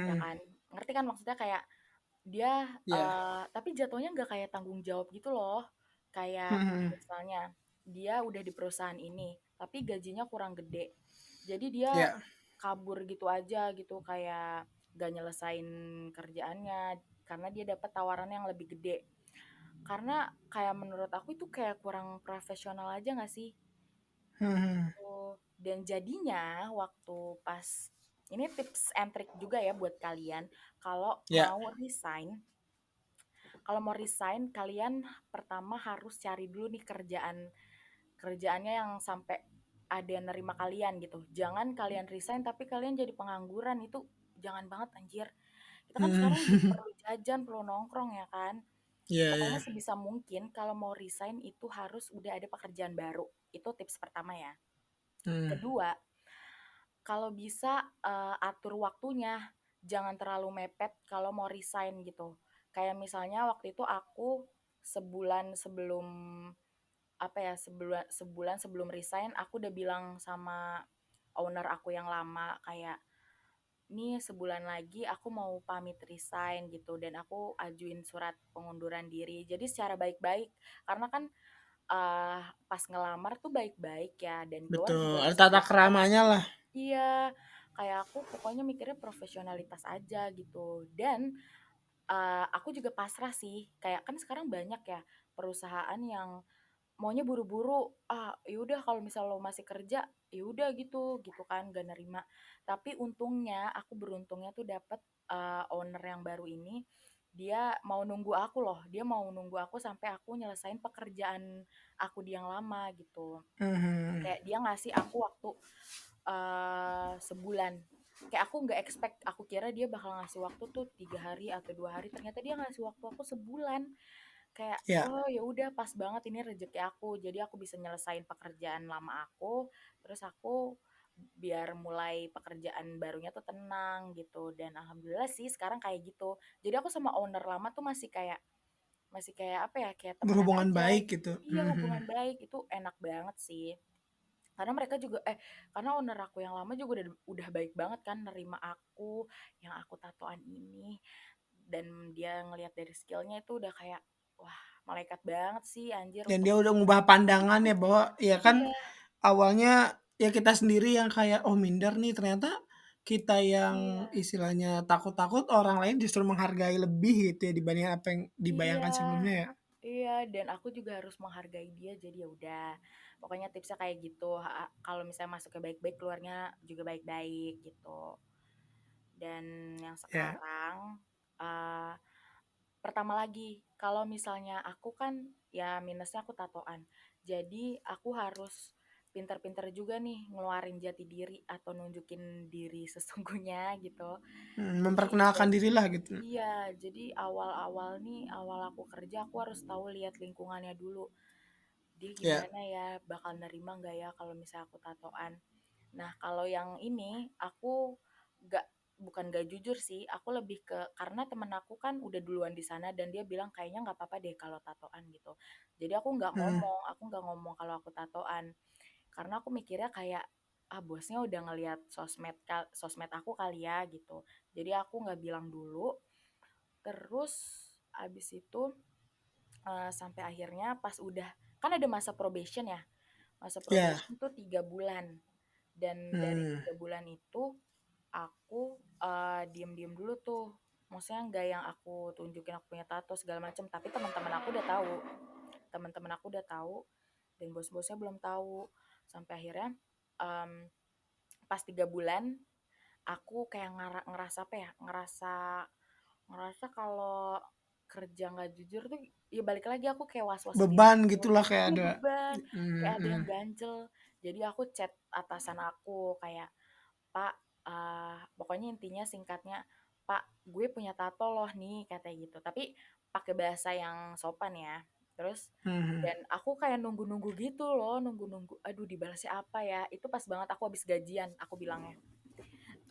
ya Hmm, kan? Ngerti kan maksudnya kayak dia ya. tapi jatuhnya nggak kayak tanggung jawab gitu loh. Kayak Hmm, misalnya dia udah di perusahaan ini, tapi gajinya kurang gede. Jadi dia ya. kabur gitu aja gitu, kayak gak nyelesain kerjaannya karena dia dapat tawaran yang lebih gede. Karena kayak menurut aku itu kayak kurang profesional aja gak sih? Hmm, Tuh. Dan jadinya waktu pas ini tips and trick juga ya buat kalian kalau ya. mau resign kalian pertama harus cari dulu nih kerjaannya yang sampai ada yang nerima kalian gitu. Jangan kalian resign tapi kalian jadi pengangguran, itu jangan banget anjir. Kita kan Hmm, sekarang juga perlu jajan, perlu nongkrong ya kan. ya, Pokoknya ya. sebisa mungkin kalau mau resign itu harus udah ada pekerjaan baru. Itu tips pertama ya. Hmm, Kedua, kalau bisa atur waktunya, jangan terlalu mepet kalau mau resign gitu. Kayak misalnya waktu itu aku sebulan sebelum sebulan sebelum resign aku udah bilang sama owner aku yang lama kayak, nih sebulan lagi aku mau pamit resign gitu dan aku ajuin surat pengunduran diri. Jadi secara baik-baik karena kan pas ngelamar tuh baik-baik ya dan keluar betul. juga Ada bisa tata baik-baik. keramanya lah. Iya, kayak aku pokoknya mikirnya profesionalitas aja gitu. Dan aku juga pasrah sih. Kayak kan sekarang banyak ya perusahaan yang maunya buru-buru. Ah, yaudah kalau misal lo masih kerja, yaudah gitu kan gak nerima. Tapi aku beruntungnya tuh dapet owner yang baru ini. Dia mau nunggu aku loh. Dia mau nunggu aku sampai aku nyelesain pekerjaan aku di yang lama gitu. Hmm, Kayak dia ngasih aku waktu sebulan. Kayak aku nggak expect, aku kira dia bakal ngasih waktu tuh 3 hari atau 2 hari, ternyata dia ngasih waktu aku sebulan. Kayak ya. oh ya udah pas banget ini rezeki aku, jadi aku bisa nyelesain pekerjaan lama aku, terus aku biar mulai pekerjaan barunya tuh tenang gitu. Dan alhamdulillah sih sekarang kayak gitu. Jadi aku sama owner lama tuh masih kayak apa ya, kayak temenan Berhubungan aja. baik gitu. Iya, hubungan baik itu enak banget sih. Karena mereka juga karena owner aku yang lama juga udah baik banget kan nerima aku yang aku tatoan ini, dan dia ngelihat dari skillnya itu udah kayak wah, malaikat banget sih anjir Dan untuk dia udah ngubah pandangan ya bahwa ya kan iya, awalnya ya kita sendiri yang kayak oh minder nih, ternyata kita yang iya, istilahnya takut-takut, orang lain justru menghargai lebih gitu ya dibanding apa yang iya, dibayangkan sebelumnya ya. iya, dan aku juga harus menghargai dia, jadi ya udah pokoknya tipsnya kayak gitu. Kalau misalnya masuknya baik-baik keluarnya juga baik-baik gitu. Dan yang Ya. sekarang eh pertama lagi, kalau misalnya aku kan ya minusnya aku tatoan. Jadi aku harus pinter-pinter juga nih ngeluarin jati diri atau nunjukin diri sesungguhnya gitu. Jadi Memperkenalkan dirilah gitu. jadi awal-awal nih, awal aku kerja aku harus tahu lihat lingkungannya dulu. Dia Ya. gimana ya, bakal nerima nggak ya kalau misalnya aku tatoan. Nah, kalau yang ini aku gak bukan gak jujur sih, aku lebih ke karena temen aku kan udah duluan di sana dan dia bilang kayaknya nggak apa-apa deh kalau tatoan gitu. Jadi Hmm, aku nggak ngomong kalau aku tatoan karena aku mikirnya kayak bosnya udah ngelihat sosmed aku kali ya gitu. Jadi aku nggak bilang dulu. Terus abis itu sampai akhirnya pas udah kan ada masa probation ya. Masa ya. probation tuh 3 bulan. Dan dari Hmm, 3 bulan itu aku diem-diem dulu tuh. Maksudnya nggak yang aku tunjukin aku punya tato segala macam, tapi teman-teman aku udah tahu. Teman-teman aku udah tahu dan bos-bosnya belum tahu. Sampai akhirnya em, pas 3 bulan aku kayak ngerasa apa ya? Ngerasa ngerasa kalau kerja nggak jujur tuh ya balik lagi aku kayak was-was sendiri Beban gitu. gitulah kayak Iya ada. beban, kayak ada yang Mhm. ganjel. Jadi aku chat atasan aku kayak, "Pak, pokoknya intinya singkatnya, Pak, gue punya tato loh nih," katanya gitu. Tapi pakai bahasa yang sopan ya. Terus Mhm. dan aku kayak nunggu-nunggu gitu loh, nunggu-nunggu, aduh dibalasnya apa ya? Itu pas banget aku habis gajian, aku bilangnya.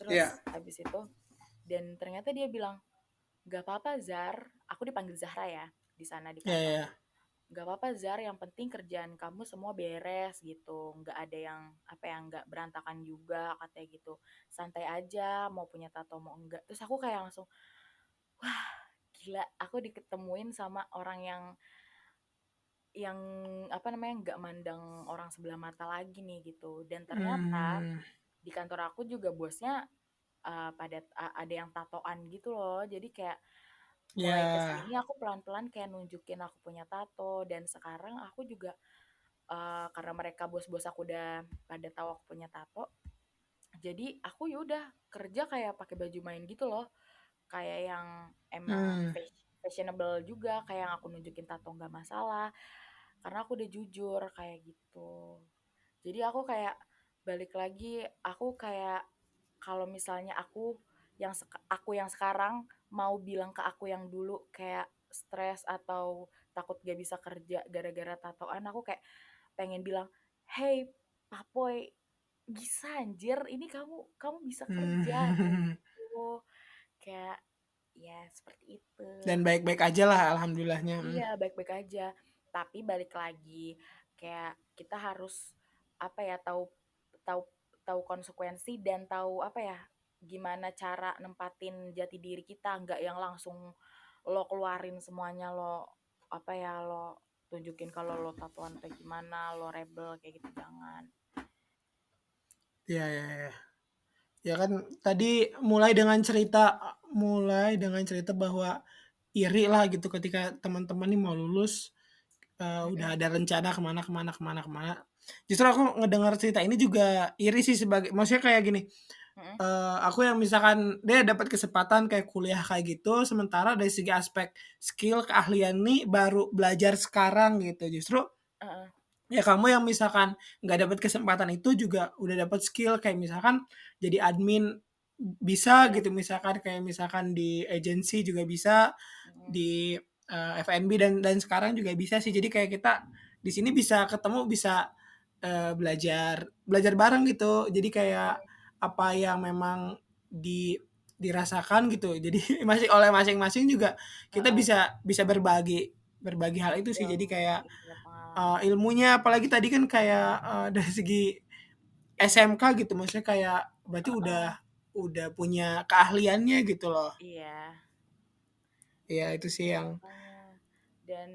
Iya. Terus habis itu dan ternyata dia bilang, "Gak apa-apa Zar," aku dipanggil Zahra ya di sana di Iya kantor. iya. "Gak apa-apa Zar, yang penting kerjaan kamu semua beres gitu. Nggak ada yang apa ya, nggak berantakan juga," katanya gitu. "Santai aja, mau punya tato mau enggak." Terus aku kayak langsung, wah gila, aku diketemuin sama orang yang apa namanya nggak mandang orang sebelah mata lagi nih gitu. Dan ternyata Mmm. di kantor aku juga bosnya ada yang tatoan gitu loh. Jadi kayak mulai ke Iya. sini aku pelan-pelan kayak nunjukin aku punya tato dan sekarang aku juga karena mereka bos-bos aku udah pada tahu aku punya tato, jadi aku ya udah kerja kayak pakai baju main gitu loh, kayak yang emang Mmm. fashionable juga, kayak yang aku nunjukin tato nggak masalah, karena aku udah jujur kayak gitu. Jadi aku kayak balik lagi, aku kayak kalau misalnya aku yang sekarang mau bilang ke aku yang dulu kayak stres atau takut gak bisa kerja gara-gara tatoan, aku kayak pengen bilang, "Hey, Papoy, bisa anjir, ini kamu kamu bisa kerja," kayak Mmm. gitu. Kayak ya seperti itu. Dan baik-baik aja lah alhamdulillahnya, Iya, baik-baik aja. Tapi balik lagi, kayak kita harus apa ya, tahu tahu tahu konsekuensi dan tahu apa ya, gimana cara nempatin jati diri kita, nggak yang langsung lo keluarin semuanya, lo apa ya, lo tunjukin kalau lo tatoan kayak gimana, lo rebel kayak gitu, jangan. Iya iya iya. Ya kan tadi mulai dengan cerita bahwa iri lah gitu ketika teman-teman nih mau lulus, udah Mm-mm, ada rencana kemana. Justru aku ngedengar cerita ini juga iri sih maksudnya kayak gini, mm-mm, aku yang misalkan dia dapat kesempatan kayak kuliah kayak gitu, sementara dari segi aspek skill, keahlian nih baru belajar sekarang gitu. Justru uh-uh, ya kamu yang misalkan nggak dapat kesempatan itu juga udah dapat skill kayak misalkan jadi admin bisa iya, gitu, misalkan kayak misalkan di agensi juga bisa, mm-mm, di, F&B dan sekarang juga bisa sih. Jadi kayak kita di sini bisa ketemu, bisa, belajar belajar bareng gitu. Jadi kayak mm-mm, apa yang memang dirasakan gitu, jadi oleh masing-masing juga kita uh-uh, bisa bisa berbagi berbagi hal itu sih. yang Jadi kayak punya pengalaman. ilmunya apalagi tadi kan kayak, dari segi SMK gitu, maksudnya kayak berarti Uh-uh, udah punya keahliannya gitu loh. iya. Iya itu sih Iya yang makanya. Dan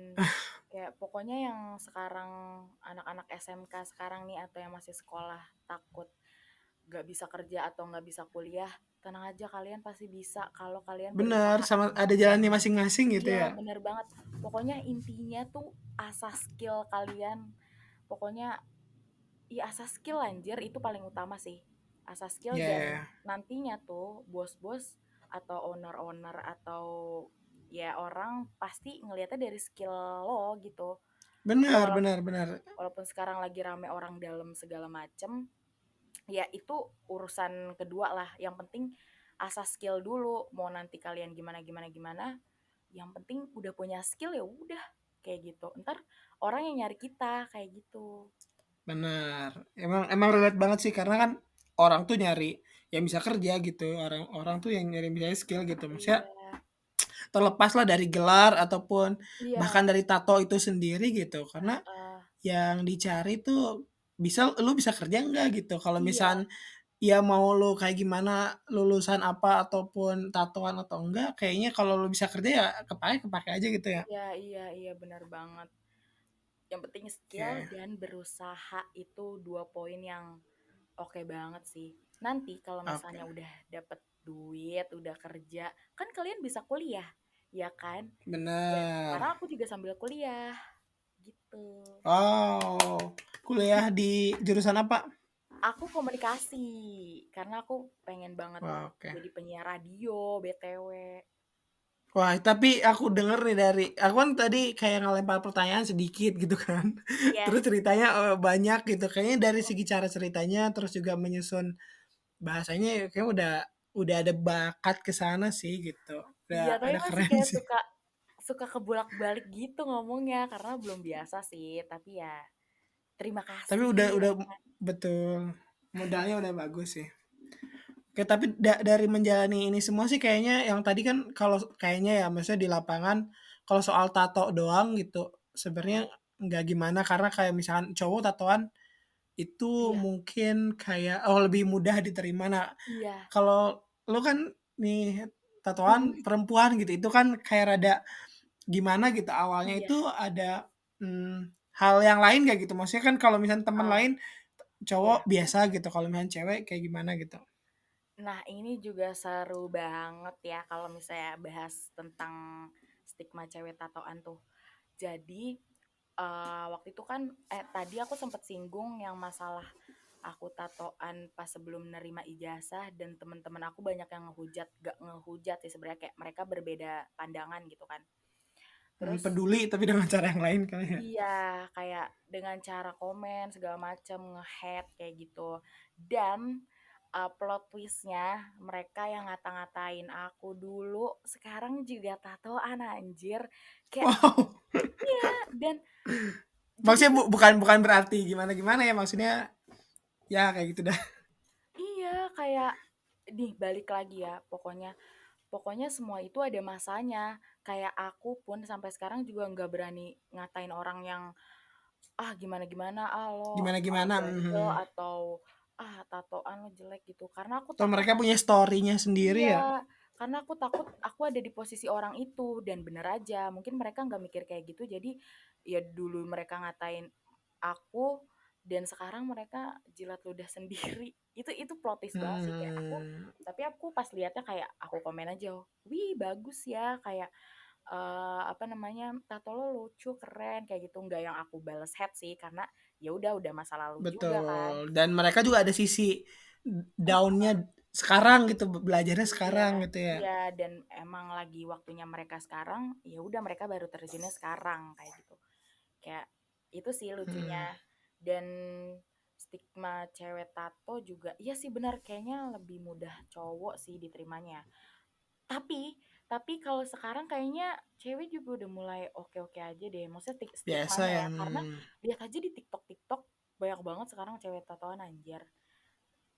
kayak pokoknya yang sekarang anak-anak SMK sekarang nih atau yang masih sekolah takut gak bisa kerja atau gak bisa kuliah, tenang aja kalian pasti bisa kalau kalian bener, berusaha. sama ada jalannya masing-masing gitu Iya ya. bener banget. Pokoknya intinya tuh asah skill kalian. Pokoknya iya asah skill anjir itu paling utama sih. Asah skill Iya dan iya. nantinya tuh bos-bos atau owner-owner atau ya orang pasti ngelihatnya dari skill lo gitu. Bener Wala- bener bener. Walaupun sekarang lagi rame orang dalam segala macem, ya itu urusan kedua lah. Yang penting asah skill dulu. Mau nanti kalian gimana gimana gimana, yang penting udah punya skill ya udah kayak gitu. Ntar orang yang nyari kita kayak gitu. Bener. Emang emang relate banget sih karena kan orang tuh nyari yang bisa kerja gitu, orang orang tuh yang nyari misalnya skill gitu. Maksudnya Iya, terlepas lah dari gelar ataupun iya, bahkan dari tato itu sendiri gitu. Karena heeh, yang dicari tuh lu bisa kerja enggak gitu. Kalau iya, misal ya mau lu kayak gimana, lulusan apa ataupun tatoan atau enggak, kayaknya kalau lu bisa kerja ya kepake aja gitu ya. iya, iya, iya, benar banget. Yang penting skill Oke, dan berusaha itu 2 poin yang oke banget sih. Nanti kalau oke. misalnya udah dapet duit, udah kerja, kan kalian bisa kuliah, ya kan? Dan Bener. sekarang aku juga sambil kuliah, gitu. Oh, kuliah di jurusan apa? Aku komunikasi, karena aku pengen banget Wah, oke. jadi penyiar radio, BTW. Wah, tapi aku denger nih aku kan tadi kayak ngelempar pertanyaan sedikit gitu kan. Iya. Terus ceritanya, banyak gitu. Kayaknya dari segi cara ceritanya, terus juga menyusun bahasanya kayaknya udah ada bakat ke sana sih gitu. Iya, tapi Udah masih keren kayak sih. suka suka kebolak-balik gitu ngomongnya karena belum biasa sih, tapi ya terima Tapi kasih udah Rena. betul, modalnya udah bagus sih. Oke, tapi dari menjalani ini semua sih kayaknya yang tadi kan kalau kayaknya ya maksudnya di lapangan kalau soal tato doang gitu sebenarnya nggak gimana karena kayak misalkan cowok tatoan itu Iya, mungkin kayak oh lebih mudah diterima. Nah, iya. kalau lu kan nih tatoan perempuan gitu itu kan kayak rada gimana gitu awalnya Iya, itu ada hal yang lain gak gitu? Maksudnya kan kalau misalnya teman oh, lain cowok iya. biasa gitu, kalau misalnya cewek kayak gimana gitu? Nah, ini juga seru banget ya kalau misalnya bahas tentang stigma cewek tatoan tuh. Jadi, waktu itu kan tadi aku sempet singgung yang masalah aku tatoan pas sebelum nerima ijazah dan temen-temen aku banyak yang ngehujat, gak ngehujat sih sebenarnya kayak mereka berbeda pandangan gitu kan. Terus Peduli tapi dengan cara yang lain kali ya? iya, kayak dengan cara komen segala macam, nge-hate kayak gitu. Dan plot twist-nya mereka yang ngata-ngatain aku dulu sekarang juga tatoan anjir. Kayak Wow, iya, dan jadi maksudnya tuh bukan bukan berarti gimana-gimana ya, maksudnya ya kayak gitu dah. iya kayak nih balik lagi ya pokoknya. Pokoknya semua itu ada masanya. Kayak aku pun sampai sekarang juga nggak berani ngatain orang yang ah gimana-gimana ah lo Gimana-gimana, bandel atau ah tatoan lo jelek gitu. Karena aku atau takut mereka punya story-nya sendiri ya? iya, karena aku takut aku ada di posisi orang itu dan bener aja. Mungkin mereka nggak mikir kayak gitu. Jadi ya dulu mereka ngatain aku dan sekarang mereka jilat ludah sendiri. Itu plot twist banget sih kayak aku. Mmm, Tapi aku pas liatnya kayak aku komen aja, wih bagus ya kayak apa namanya tato lo lucu keren kayak gitu nggak yang aku bales head sih karena ya udah masa lalu juga kan. betul, dan mereka juga ada sisi down-nya sekarang gitu, belajarnya Iya, sekarang gitu ya? iya dan emang lagi waktunya mereka sekarang, ya udah mereka baru terjunnya sekarang kayak gitu. Kayak itu sih lucunya. Mhm, Dan stigma cewek tato juga, iya sih benar kayaknya lebih mudah cowok sih diterimanya. Tapi kalau sekarang kayaknya cewek juga udah mulai oke-oke aja deh. Maksudnya biasa stigmanya ya, ya, karena lihat aja di TikTok banyak banget sekarang cewek tatoan anjir,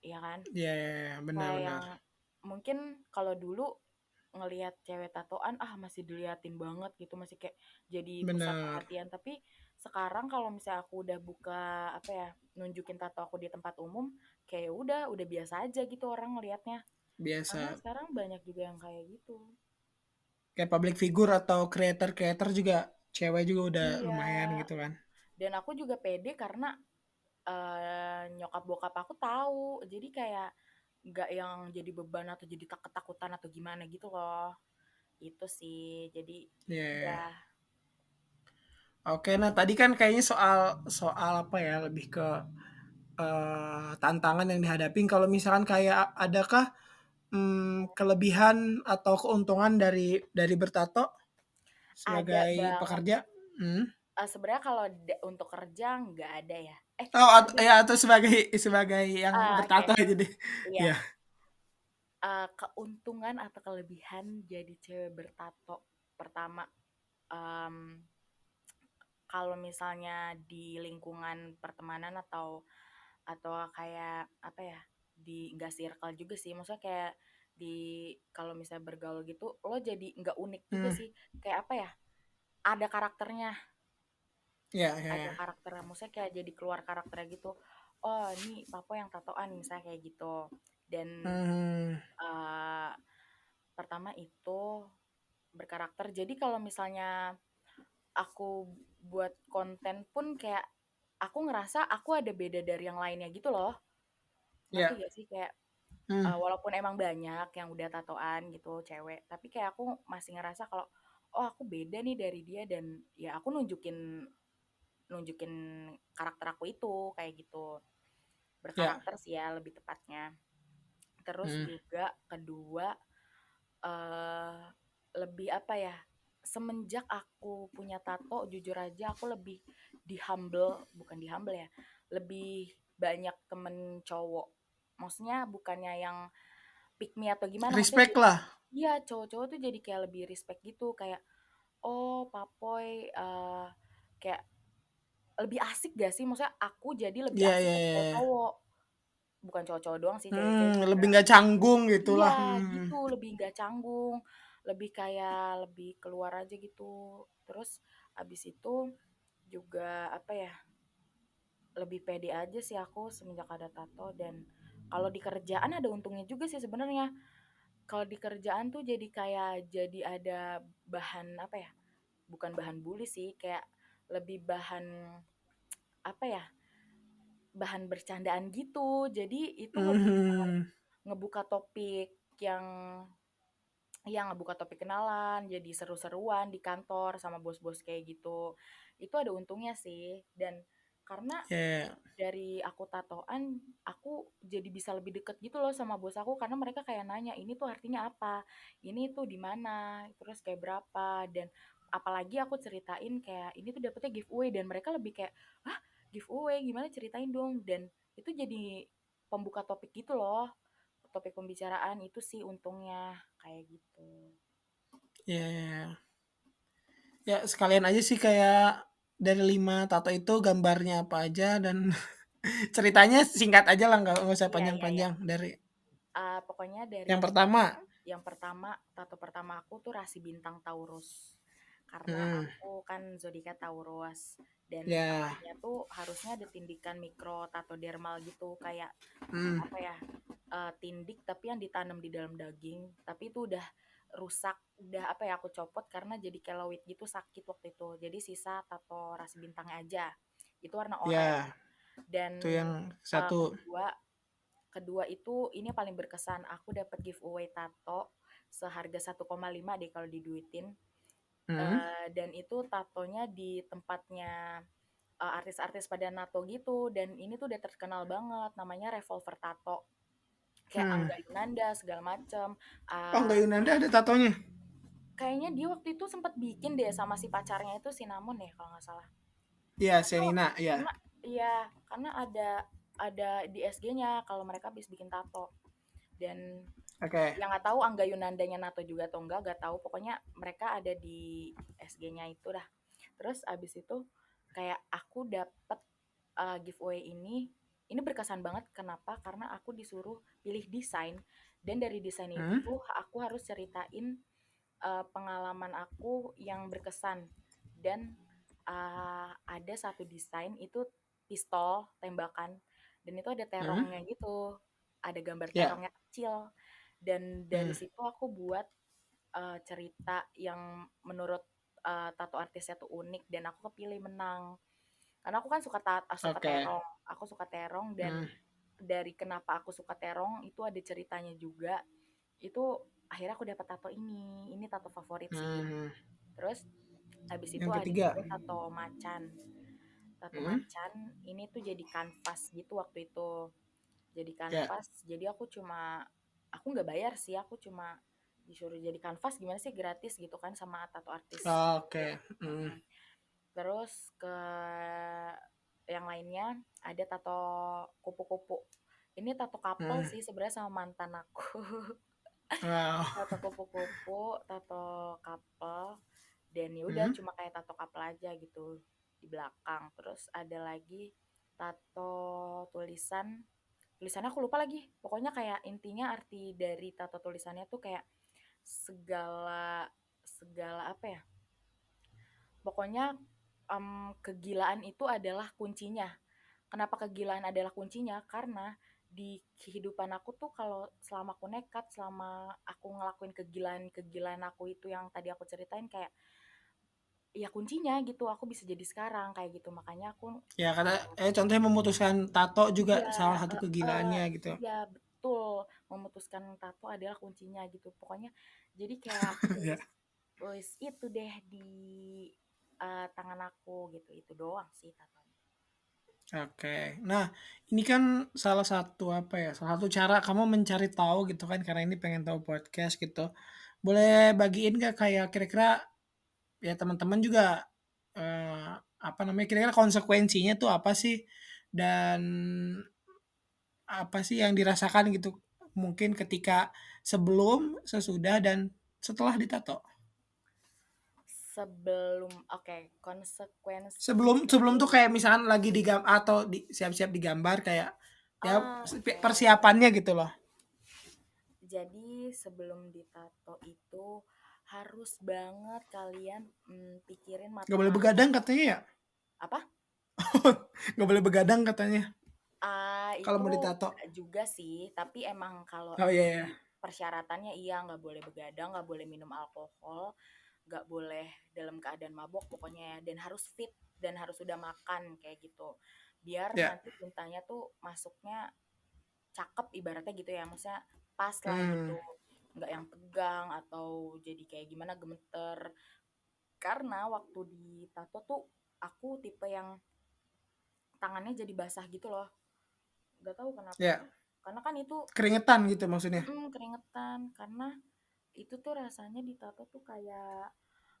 iya kan? iya iya iya, benar Kayak benar, yang mungkin kalau dulu ngelihat cewek tatoan ah masih diliatin banget gitu masih kayak jadi pusat benar, perhatian tapi sekarang kalau misalnya aku udah buka apa ya nunjukin tato aku di tempat umum kayak ya udah biasa aja gitu orang ngelihatnya karena biasa. sekarang banyak juga yang kayak gitu. Kayak public figure atau creator-creator juga cewek juga udah Iya, lumayan gitu kan. dan aku juga pede karena nyokap bokap aku tahu jadi kayak nggak yang jadi beban atau jadi ketakutan atau gimana gitu loh. Itu sih jadi Iya. Iya. udah. Oke, nah tadi kan kayaknya soal soal apa ya, lebih ke tantangan yang dihadapin. Kalau misalkan kayak adakah kelebihan atau keuntungan dari bertato Ada sebagai banget. pekerja? Hmm. Sebenarnya kalau untuk kerja nggak ada ya. Oh, Ada. ya atau sebagai sebagai yang Oke. bertato aja deh. Iya. Ya, Keuntungan atau kelebihan jadi cewek bertato. Pertama, em, kalau misalnya di lingkungan pertemanan atau kayak apa ya di nggak circle juga sih. Maksudnya kayak di kalau misalnya bergaul gitu, lo jadi nggak unik juga hmm, sih. Kayak apa ya? Ada karakternya. ya, ya, Ada ya. karakternya maksudnya kayak jadi keluar karakternya gitu oh ini papa yang tatoan misalnya kayak gitu dan Hmm, eh, pertama itu berkarakter jadi kalau misalnya aku buat konten pun kayak aku ngerasa aku ada beda dari yang lainnya gitu loh ngerti ya, gak sih kayak hmm, walaupun emang banyak yang udah tatoan gitu cewek tapi kayak aku masih ngerasa kalau oh aku beda nih dari dia dan ya aku nunjukin nunjukin karakter aku itu kayak gitu ya, berkarakter sih ya lebih tepatnya. Terus hmm, juga kedua eh lebih apa ya, semenjak aku punya tato jujur aja aku lebih bukan di humble ya, lebih banyak temen cowok. Maksudnya bukannya yang pick me atau gimana, maksudnya Respect lah. iya cowok-cowok tuh jadi kayak lebih respect gitu, kayak oh papoy kayak lebih asik gak sih, maksudnya aku jadi lebih Iya, asik iya, ke iya. cowok-cowok, bukan cowok-cowok doang sih, cewek-cewek Lebih juga. nggak canggung gitulah. Iya gitu, lebih nggak canggung, lebih kayak lebih keluar aja gitu. Terus abis itu juga apa ya, lebih pede aja sih aku semenjak ada tato. Dan kalau di kerjaan ada untungnya juga sih sebenarnya. Kalau di kerjaan tuh jadi kayak jadi ada bahan apa ya, bukan bahan bully sih, kayak lebih bahan apa ya, bahan bercandaan gitu. Jadi itu lebih Mhm. ngebuka topik yang ngebuka topik kenalan, jadi seru-seruan di kantor sama bos-bos kayak gitu. Itu ada untungnya sih. Dan karena Ya. dari aku tatoan, aku jadi bisa lebih deket gitu loh sama bos aku karena mereka kayak nanya, "Ini tuh artinya apa? Ini tuh di mana? Terus kayak berapa?" Dan apalagi aku ceritain kayak ini tuh dapetnya giveaway dan mereka lebih kayak, "Hah, giveaway? Gimana ceritain dong?" Dan itu jadi pembuka topik gitu loh. Topik pembicaraan itu sih untungnya kayak gitu. Ya, ya. Ya sekalian aja sih kayak dari 5 tato itu gambarnya apa aja dan ceritanya singkat aja lah, nggak usah Iya iya iya. panjang-panjang dari Pokoknya dari yang pertama. yang pertama, tato pertama aku tuh rasi bintang Taurus. Karena Hmm, aku kan zodiaknya Taurus dan ya. awalnya tuh harusnya ada tindikan mikro tato dermal gitu kayak Hmm, apa ya, tindik tapi yang ditanam di dalam daging, tapi itu udah rusak, udah apa ya, aku copot karena jadi kelowit gitu, sakit waktu itu. Jadi sisa tato rasi bintangnya aja. Itu warna oranye. ya. Dan Itu yang satu. kedua kedua itu ini paling berkesan, aku dapat giveaway tato seharga 1,5 deh kalau diduitin. Hmm, Dan itu tatonya di tempatnya artis-artis pada nato gitu dan ini tuh udah terkenal banget namanya Revolver Tato. Kayak hmm. Angga Yunanda segala macem. Oh, Uh, nggak Yunanda ada tatonya? Kayaknya dia waktu itu sempat bikin deh sama si pacarnya itu Cinnamon ya kalau nggak salah. Iya, Karena Senina, ya. karena iya, karena ada di SG-nya kalau mereka habis bikin tato. Dan Oke. yang nggak tahu Angga Yunandanya nato juga atau enggak, nggak tahu. Pokoknya mereka ada di SG-nya itu dah. Terus abis itu kayak aku dapet giveaway ini berkesan banget. Kenapa? Karena aku disuruh pilih desain dan dari desain Hmm, itu aku harus ceritain pengalaman aku yang berkesan. Dan ada satu desain itu pistol tembakan dan itu ada hmm, terongnya gitu, ada gambar ya. terongnya kecil. Dan dari Hmm, situ aku buat cerita yang menurut tato artisnya tuh unik dan aku kepilih menang. Karena aku kan suka oke. terong, aku suka terong. Dan Hmm, dari kenapa aku suka terong itu ada ceritanya juga. Itu akhirnya aku dapat tato ini tato favorit sih. hmm. Terus habis itu Yang ada ketiga. juga tato macan. Tato Hmm, macan ini tuh jadi kanvas gitu waktu itu. Jadi ya. kanvas, jadi aku nggak bayar sih, aku cuma disuruh jadi kanvas gimana sih gratis gitu kan sama tato artis juga. Oke. Hmm, Mm-mm. Terus ke yang lainnya ada tato kupu-kupu. Ini tato couple hmm. sih sebenarnya sama mantan aku. Wow. Tato kupu-kupu, tato couple, dan ya udah Hmm, cuma kayak tato couple aja gitu di belakang. Terus ada lagi tato tulisan, tulisannya aku lupa lagi. Pokoknya kayak intinya arti dari tato tulisannya tuh kayak segala segala apa ya? Pokoknya kegilaan itu adalah kuncinya. Kenapa kegilaan adalah kuncinya? Karena di kehidupan aku tuh kalau selama aku nekat, selama aku ngelakuin kegilaan-kegilaan aku itu yang tadi aku ceritain kayak ya kuncinya gitu aku bisa jadi sekarang kayak gitu. Makanya aku Ya karena uh, contohnya memutuskan tato juga iya salah satu uh, kegilaannya gitu. iya betul, memutuskan tato adalah kuncinya gitu. Pokoknya jadi kayak aku tulis Ya. tulis itu deh di tangan aku gitu. Itu doang sih tatonya. Oke. Nah, ini kan salah satu apa ya? Salah satu cara kamu mencari tahu gitu kan karena ini pengen tahu podcast gitu. Boleh bagiin nggak kayak kira-kira ya teman-teman juga, apa namanya, kira-kira konsekuensinya tuh apa sih? Dan apa sih yang dirasakan gitu mungkin ketika sebelum, sesudah, dan setelah ditato? Sebelum oke, konsekuensi Sebelum sebelum tuh sebelum kayak misalkan lagi atau siap-siap digambar kayak ya oke. persiapannya gitu loh. Jadi sebelum ditato itu harus banget kalian pikirin Nggak boleh begadang matang-matang. katanya ya? Apa? Nggak boleh begadang katanya kalau Itu mau ditato. nggak juga sih, tapi emang kalau Oh iya di ya. persyaratannya iya nggak boleh begadang, nggak boleh minum alkohol, nggak boleh dalam keadaan mabok pokoknya ya, dan harus fit dan harus sudah makan kayak gitu. Biar Ya. nanti tintanya tuh masuknya cakep ibaratnya gitu ya, maksudnya pas lah Hmm, gitu. Nggak yang tegang atau jadi kayak gimana gemeter. Karena waktu di tato tuh aku tipe yang tangannya jadi basah gitu loh. Nggak tahu kenapa. ya. Karena kan itu Keringetan gitu maksudnya. keringetan. Karena itu tuh rasanya ditato tuh kayak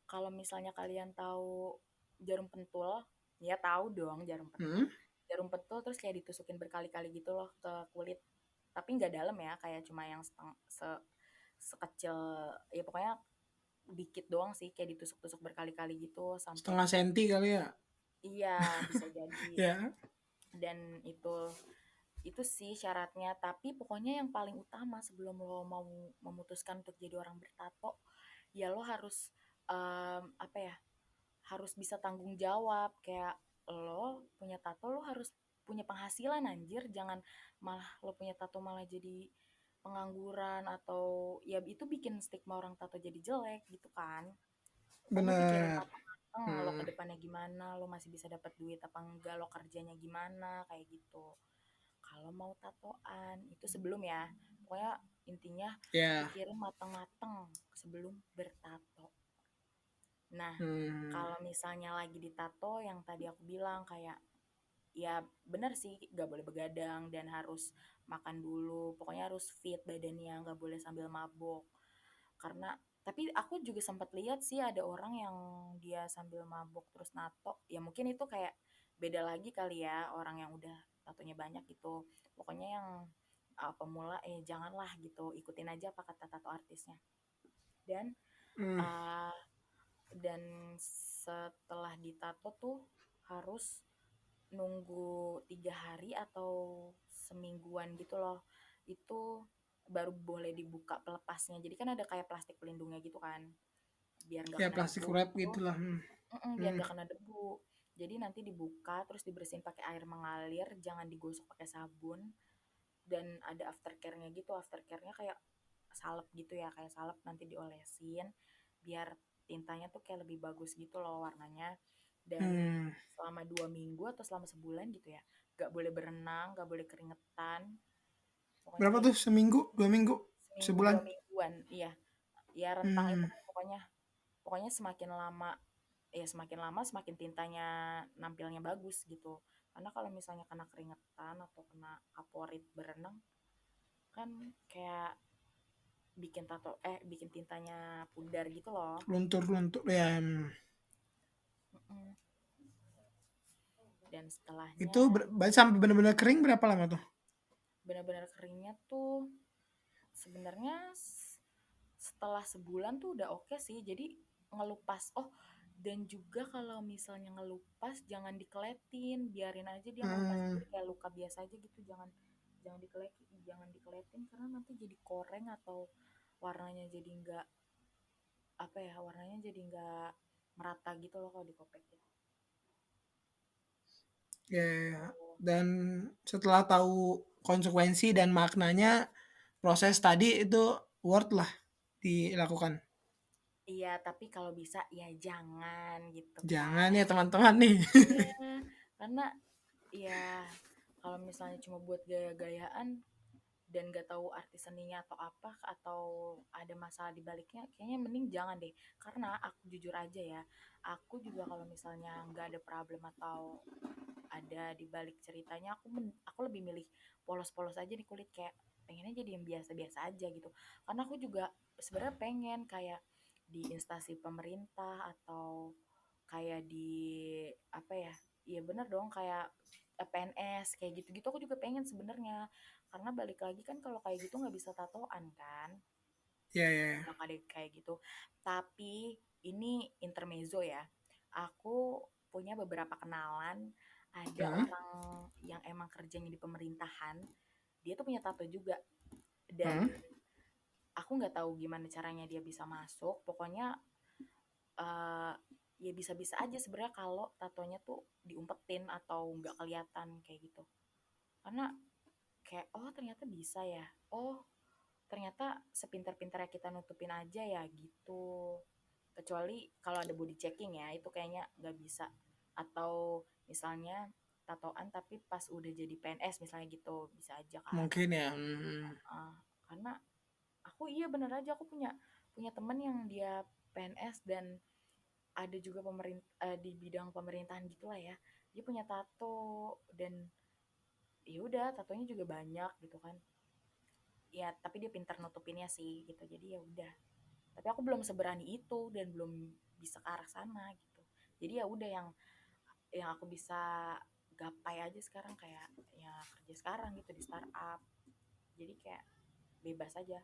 kalau misalnya kalian tahu jarum pentul, ya tahu dong jarum pentul. Hmm, Jarum pentul terus kayak ditusukin berkali-kali gitu loh ke kulit. Tapi nggak dalam ya, kayak cuma yang sekecil ya pokoknya dikit doang sih kayak ditusuk-tusuk berkali-kali gitu sampai setengah senti kali ya. iya bisa jadi. Ya. Dan itu sih syaratnya, tapi pokoknya yang paling utama sebelum lo mau memutuskan untuk jadi orang bertato ya lo harus apa ya, harus bisa tanggung jawab. Kayak lo punya tato lo harus punya penghasilan anjir, jangan malah lo punya tato malah jadi pengangguran atau ya itu bikin stigma orang tato jadi jelek gitu kan. Pokoknya pikirin Bener. matang-matang lo ke Hmm. depannya gimana, lo masih bisa dapat duit apa enggak, lo kerjanya gimana kayak gitu. Kalau mau tatoan itu sebelum ya. Pokoknya intinya Ya. pikirin matang-matang sebelum bertato. Nah, Hmm. kalau misalnya lagi ditato yang tadi aku bilang kayak ya bener sih gak boleh begadang dan harus makan dulu. Pokoknya harus fit badannya, gak boleh sambil mabok. Karena tapi aku juga sempat lihat sih ada orang yang dia sambil mabok terus nato. Ya mungkin itu kayak beda lagi kali ya orang yang udah tatonya banyak gitu. Pokoknya yang pemula janganlah gitu. Ikutin aja apa kata tato artisnya. Dan Hmm. uh, dan setelah ditato tuh harus nunggu 3 hari atau semingguan gitu loh. Itu baru boleh dibuka pelepasnya. Jadi kan ada kayak plastik pelindungnya gitu kan, biar nggak Ya kena plastik debu wrap gitu. gitulah. Biar Hmm. nggak kena debu. Jadi nanti dibuka terus dibersihin pakai air mengalir, jangan digosok pakai sabun. Dan ada aftercare-nya gitu. Aftercare-nya kayak salep gitu ya, kayak salep nanti diolesin biar tintanya tuh kayak lebih bagus gitu loh warnanya. Dan Hmm. selama 2 minggu atau selama sebulan gitu ya, nggak boleh berenang, nggak boleh keringetan, pokoknya Berapa kayak tuh, gitu. seminggu, 2 minggu, Seminggu sebulan? 2 mingguan, iya. Ya rentang itu Hmm. kan pokoknya. Pokoknya semakin lama ya semakin lama semakin tintanya nampilnya bagus gitu. Karena kalau misalnya kena keringetan atau kena kaporit berenang kan kayak bikin tintanya pudar gitu loh. Luntur-luntur ya. Mm-mm. Dan Itu setelahnya sampai benar-benar kering berapa lama tuh? benar-benar keringnya tuh sebenarnya setelah sebulan tuh udah oke sih. Jadi ngelupas. Oh, dan juga kalau misalnya ngelupas jangan dikeletin, biarin aja dia ngelupas Hmm, sendiri kayak luka biasa aja gitu. Jangan dikeletin karena nanti jadi koreng atau warnanya jadi nggak apa ya, warnanya jadi nggak merata gitu loh kalau dikopekin. ya, ya, ya. Gitu. Dan setelah tahu konsekuensi dan maknanya, proses tadi itu worth lah dilakukan. Iya, tapi kalau bisa ya jangan gitu Jangan ya kan. teman-teman nih. Iya, karena ya kalau misalnya cuma buat gaya-gayaan dan gak tahu arti seninya atau apa atau ada masalah di baliknya, kayaknya mending jangan deh. Karena aku jujur aja ya, aku juga kalau misalnya nggak ada problem atau ada di balik ceritanya, aku lebih milih polos-polos aja di kulit kayak pengennya jadi yang biasa-biasa aja gitu. Karena aku juga sebenarnya pengen kayak di instansi pemerintah atau kayak di apa ya? Iya bener dong kayak PNS kayak gitu-gitu aku juga pengen sebenarnya. Karena balik lagi kan kalau kayak gitu nggak bisa tatoan kan. Iya, iya, iya. Udah kayak gitu. Tapi ini intermezzo ya. Aku punya beberapa kenalan, ada Hmm, orang yang emang kerjanya di pemerintahan, dia tuh punya tato juga. Dan hmm. aku nggak tahu gimana caranya dia bisa masuk. Pokoknya eh, ya bisa-bisa aja sebenarnya kalau tatonya tuh diumpetin atau nggak kelihatan kayak gitu. Karena kayak oh ternyata bisa ya. Oh ternyata sepintar-pintarnya kita nutupin aja ya gitu. Kecuali kalau ada body checking ya, itu kayaknya nggak bisa. Atau misalnya tatoan tapi pas udah jadi PNS misalnya gitu, bisa aja kan. Mungkin ya. Hmm. Ah, karena aku iya bener aja aku punya punya temen yang dia PNS dan ada juga di bidang pemerintahan gitulah ya. Dia punya tato dan ya udah tatonya juga banyak gitu kan. Ya, tapi dia pintar nutupinnya sih gitu. Jadi ya udah. Tapi aku belum seberani itu dan belum bisa ke arah sana gitu. Jadi ya udah yang aku bisa gapai aja sekarang kayak ya kerja sekarang gitu di startup. Jadi kayak bebas aja.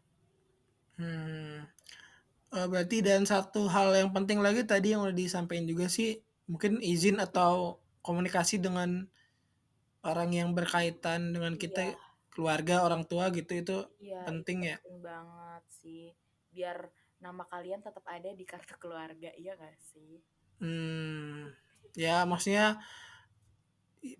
Hmm. Berarti dan satu hal yang penting lagi tadi yang udah disampaikan juga sih, mungkin izin atau komunikasi dengan orang yang berkaitan dengan kita, Iya, keluarga, orang tua gitu, itu iya itu penting ya? penting banget sih. Biar nama kalian tetap ada di kartu keluarga, iya gak sih? Hmm. Ya maksudnya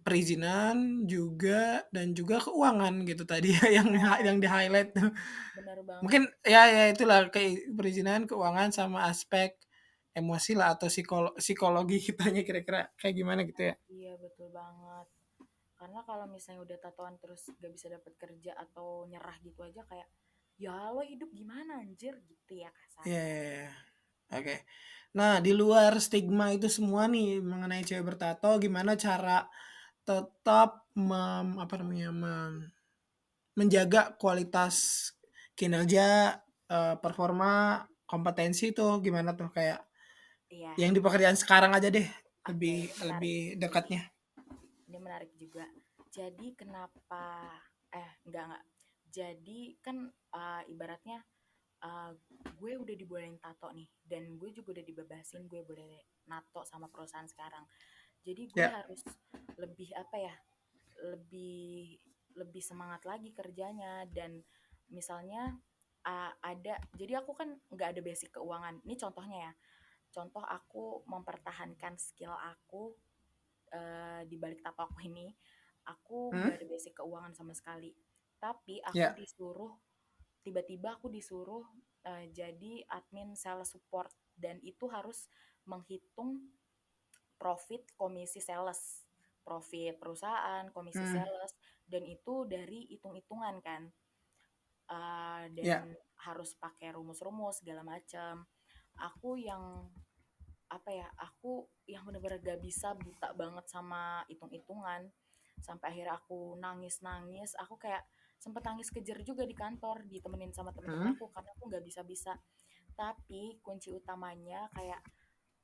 perizinan juga dan juga keuangan gitu tadi ya Iya, yang di-highlight tuh. benar banget. Mungkin ya itulah kayak perizinan, keuangan, sama aspek emosi lah atau psikologi kitanya kira-kira kayak gimana gitu ya? Iya, betul banget. Karena kalau misalnya udah tatoan terus gak bisa dapat kerja atau nyerah gitu aja kayak ya lo hidup gimana anjir gitu ya Iya, kasarnya. iya, iya. Oke. Nah, di luar stigma itu semua nih mengenai cewek bertato, gimana cara tetap apa namanya, menjaga kualitas kinerja, performa, kompetensi tuh gimana tuh kayak Iya, yang di pekerjaan sekarang aja deh, oke, lebih ini menarik lebih juga sih. dekatnya. Ini menarik juga. Jadi kenapa enggak. Jadi kan ibaratnya eh, gue udah dibolehin tato nih dan gue juga udah dibebasin gue boleh nato sama perusahaan sekarang. Jadi gue Ya. harus lebih apa ya? Lebih lebih semangat lagi kerjanya dan misalnya jadi aku kan nggak ada basic keuangan. Ini contohnya ya. Contoh aku mempertahankan skill aku di balik tato aku ini, aku Hmm? nggak ada basic keuangan sama sekali. Tapi Ya. tiba-tiba aku disuruh jadi admin sales support dan itu harus menghitung profit komisi sales, profit perusahaan, komisi Hmm. sales, dan itu dari hitung-hitungan kan. Ya. Dan harus pakai rumus-rumus segala macam. Aku yang apa ya aku yang bener-bener gak bisa buta banget sama hitung-hitungan sampai akhirnya aku nangis-nangis aku kayak sempet nangis kejer juga di kantor ditemenin sama temen-temen Hmm. aku karena aku nggak bisa-bisa tapi kunci utamanya kayak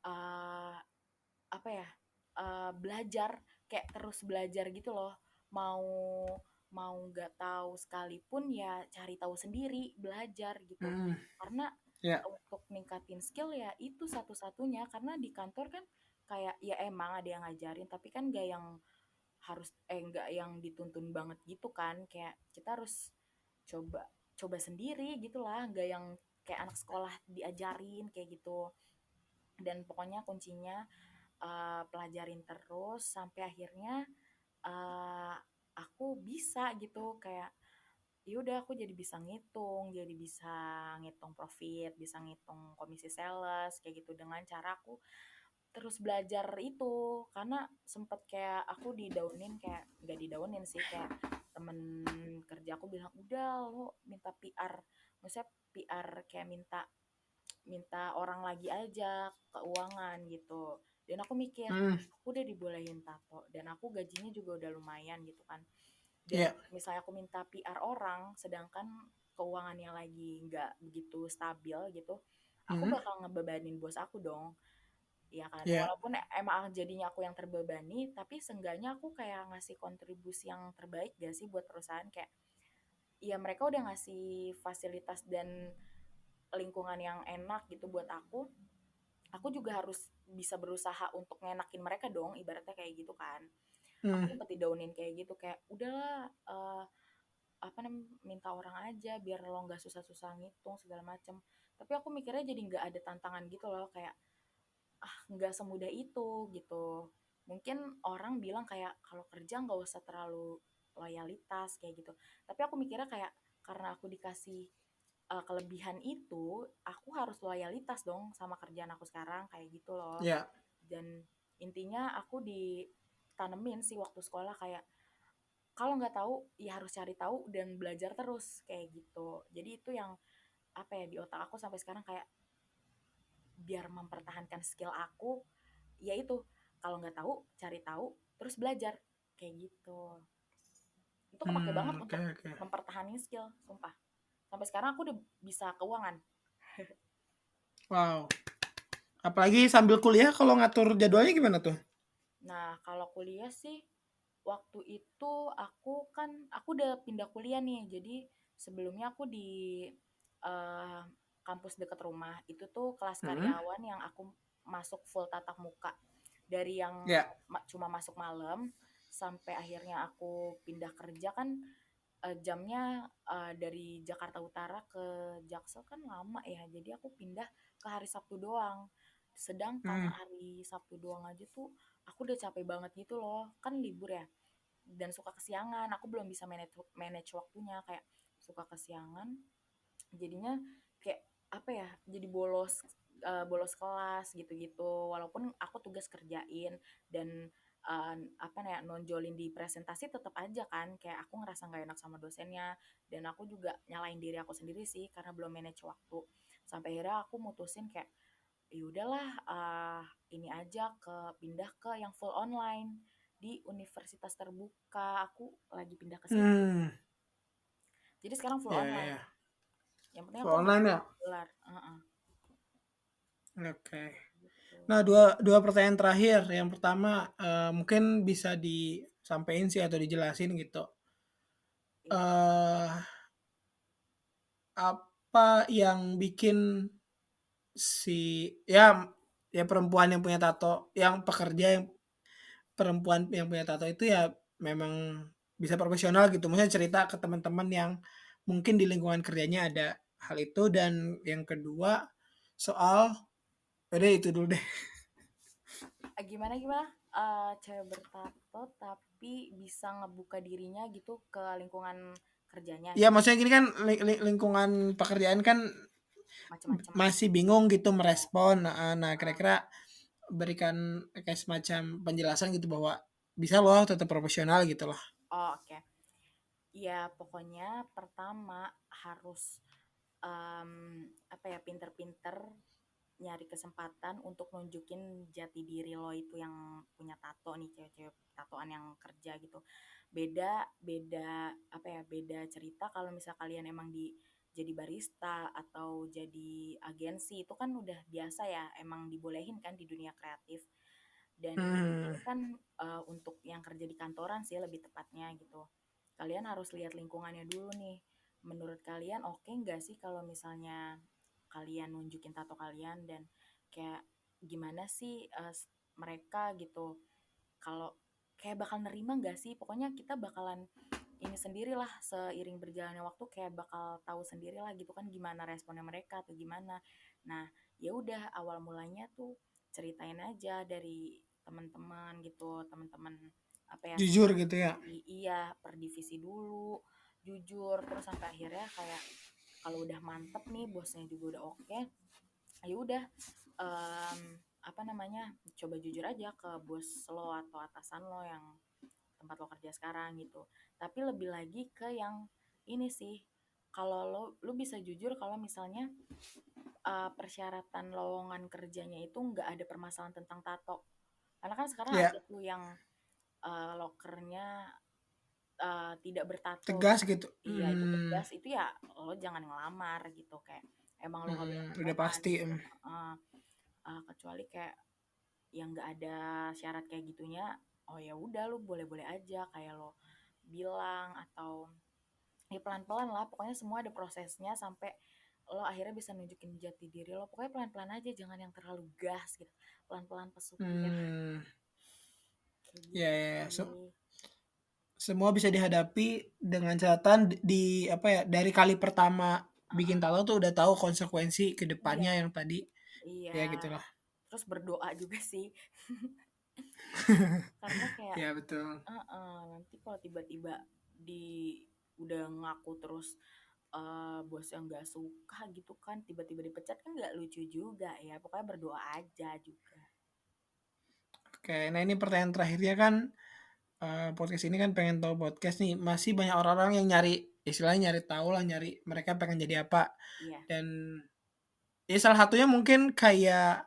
eh apa ya belajar kayak terus belajar gitu loh mau mau nggak tahu sekalipun ya cari tahu sendiri belajar gitu Hmm. karena Ya. untuk ningkatin skill ya itu satu-satunya karena di kantor kan kayak ya emang ada yang ngajarin tapi kan nggak yang nggak yang dituntun banget gitu kan kayak kita harus coba coba sendiri gitulah nggak yang kayak anak sekolah diajarin kayak gitu dan pokoknya kuncinya pelajarin terus sampai akhirnya eh, aku bisa gitu kayak ya udah aku jadi bisa ngitung profit, bisa ngitung komisi sales kayak gitu dengan cara aku terus belajar itu karena sempet kayak aku didaunin kayak nggak didaunin sih kayak temen kerja aku bilang udah lo minta PR maksudnya PR kayak minta minta orang lagi aja keuangan gitu dan aku mikir Hmm. aku udah dibolehin tato dan aku gajinya juga udah lumayan gitu kan Dan Iya. misalnya aku minta PR orang, sedangkan keuangannya lagi nggak begitu stabil gitu, aku Mhm. bakal ngebebanin bos aku dong, ya kan. Iya. Walaupun emang jadinya aku yang terbebani, tapi seenggaknya aku kayak ngasih kontribusi yang terbaik gak sih buat perusahaan, kayak ya mereka udah ngasih fasilitas dan lingkungan yang enak gitu buat aku juga harus bisa berusaha untuk ngenakin mereka dong, ibaratnya kayak gitu kan. Aku Hmm. sempet didaunin kayak gitu, kayak udahlah, apa namanya, minta orang aja biar lo nggak susah-susah ngitung segala macem. Tapi aku mikirnya jadi nggak ada tantangan gitu loh, kayak nggak semudah itu gitu. Mungkin orang bilang kayak kalau kerja nggak usah terlalu loyalitas kayak gitu. Tapi aku mikirnya kayak karena aku dikasih kelebihan itu, aku harus loyalitas dong sama kerjaan aku sekarang kayak gitu loh. Iya. Dan intinya aku ditanemin sih waktu sekolah kayak kalau nggak tahu ya harus cari tahu dan belajar terus kayak gitu. Jadi itu yang apa ya di otak aku sampai sekarang kayak biar mempertahankan skill aku, yaitu kalau nggak tahu cari tahu terus belajar kayak gitu. Itu kepake banget Oke, untuk oke. mempertahankan skill, sumpah. Sampai sekarang aku udah bisa keuangan. Wow. Apalagi sambil kuliah kalau ngatur jadwalnya gimana tuh? Nah, kalau kuliah sih waktu itu aku udah pindah kuliah nih. Jadi sebelumnya aku di eh, kampus dekat rumah. Itu tuh kelas Mhm. karyawan yang aku masuk full tatap muka. Dari yang Ya. cuma masuk malam sampai akhirnya aku pindah kerja kan jamnya dari Jakarta Utara ke Jaksel kan lama ya. Jadi aku pindah ke hari Sabtu doang. Sedangkan Hmm. hari Sabtu doang aja tuh aku udah capek banget gitu loh. Kan libur ya. Dan suka kesiangan. Aku belum bisa manage waktunya, kayak suka kesiangan. Jadinya kayak apa ya? Jadi bolos kelas gitu-gitu. Walaupun aku tugas kerjain dan apa ya nonjolin di presentasi tetap aja kan kayak aku ngerasa nggak enak sama dosennya, dan aku juga nyalain diri aku sendiri sih karena belum manage waktu. Sampai akhirnya aku mutusin kayak ya udahlah, ini aja pindah ke yang full online di universitas terbuka. Aku lagi pindah ke situ. Hmm. Jadi sekarang full Ya, ya, online. ya. Yang penting Full aku online masih ya? gelar. Heeh, Oke. gitu. Nah, dua pertanyaan terakhir. Yang pertama, mungkin bisa disampaikan sih atau dijelasin gitu. Iya. Eh apa yang bikin si ya perempuan yang punya tato, yang pekerja yang perempuan yang punya tato itu ya memang bisa profesional gitu. Maksudnya cerita ke teman-teman yang mungkin di lingkungan kerjanya ada hal itu. Dan yang kedua soal, udah itu dulu deh. Gimana gimana? Cewek bertato tapi bisa ngebuka dirinya gitu ke lingkungan kerjanya Ya gitu. maksudnya gini kan, lingkungan pekerjaan kan Macem-macem. masih bingung gitu Ya. merespon. Nah, Heeh. kira-kira berikan kayak semacam penjelasan gitu bahwa bisa loh tetap profesional gitu loh. Oh, oke. Ya, pokoknya pertama harus apa ya pinter-pinter nyari kesempatan untuk nunjukin jati diri lo itu yang punya tato nih, cewek-cewek tatoan yang kerja gitu. Beda beda apa ya, beda cerita kalau misal kalian emang jadi barista atau jadi agensi itu kan udah biasa ya, emang dibolehin kan di dunia kreatif. Dan Hmm. ini kan untuk yang kerja di kantoran sih lebih tepatnya gitu. Kalian harus lihat lingkungannya dulu nih. Menurut kalian oke nggak sih kalau misalnya kalian nunjukin tato kalian, dan kayak gimana sih mereka gitu. Kalau kayak bakal nerima nggak sih? Pokoknya kita bakalan ini sendirilah seiring berjalannya waktu, kayak bakal tahu sendirilah gitu kan gimana responnya mereka atau gimana. Nah, ya udah awal mulanya tuh ceritain aja dari teman-teman gitu, teman-teman apa ya Jujur gitu ya. sedivisi, iya per divisi dulu, jujur terus sampai akhirnya kayak kalau udah mantep nih bosnya juga udah oke, ya udah em, apa namanya coba jujur aja ke bos lo atau atasan lo yang tempat lo kerja sekarang gitu. Tapi lebih lagi ke yang ini sih, kalau lu bisa jujur kalau misalnya persyaratan lowongan kerjanya itu nggak ada permasalahan tentang tato. Karena kan sekarang Ya. ada tuh yang lokernya tidak bertato Tegas gitu. iya itu tegas, itu ya lo jangan ngelamar gitu, kayak emang lo nggak boleh Udah pacaran pasti. gitu. Kecuali kayak yang nggak ada syarat kayak gitunya, oh ya udah lo boleh-boleh aja kayak lo bilang, atau ya pelan-pelan lah, pokoknya semua ada prosesnya sampai lo akhirnya bisa nunjukin jati diri lo. Pokoknya pelan-pelan aja, jangan yang terlalu gas gitu, pelan-pelan pesutir kayak Ya, gitu ya, ya. sih. Semua bisa dihadapi dengan catatan di apa ya, dari kali pertama bikin Uh-uh. tato tuh udah tahu konsekuensi ke depannya Iya yang tadi ya iya, gitulah. terus berdoa juga sih. Karena kayak Ya betul. nanti kalau tiba-tiba di udah ngaku terus bos yang nggak suka gitu kan, tiba-tiba dipecat kan nggak lucu juga ya. Pokoknya berdoa aja juga. Oke, nah ini pertanyaan terakhirnya kan, podcast ini kan pengen tahu podcast nih, masih banyak orang-orang yang nyari, istilahnya nyari tahu lah, nyari mereka pengen jadi apa. Iya. Dan ya salah satunya mungkin kayak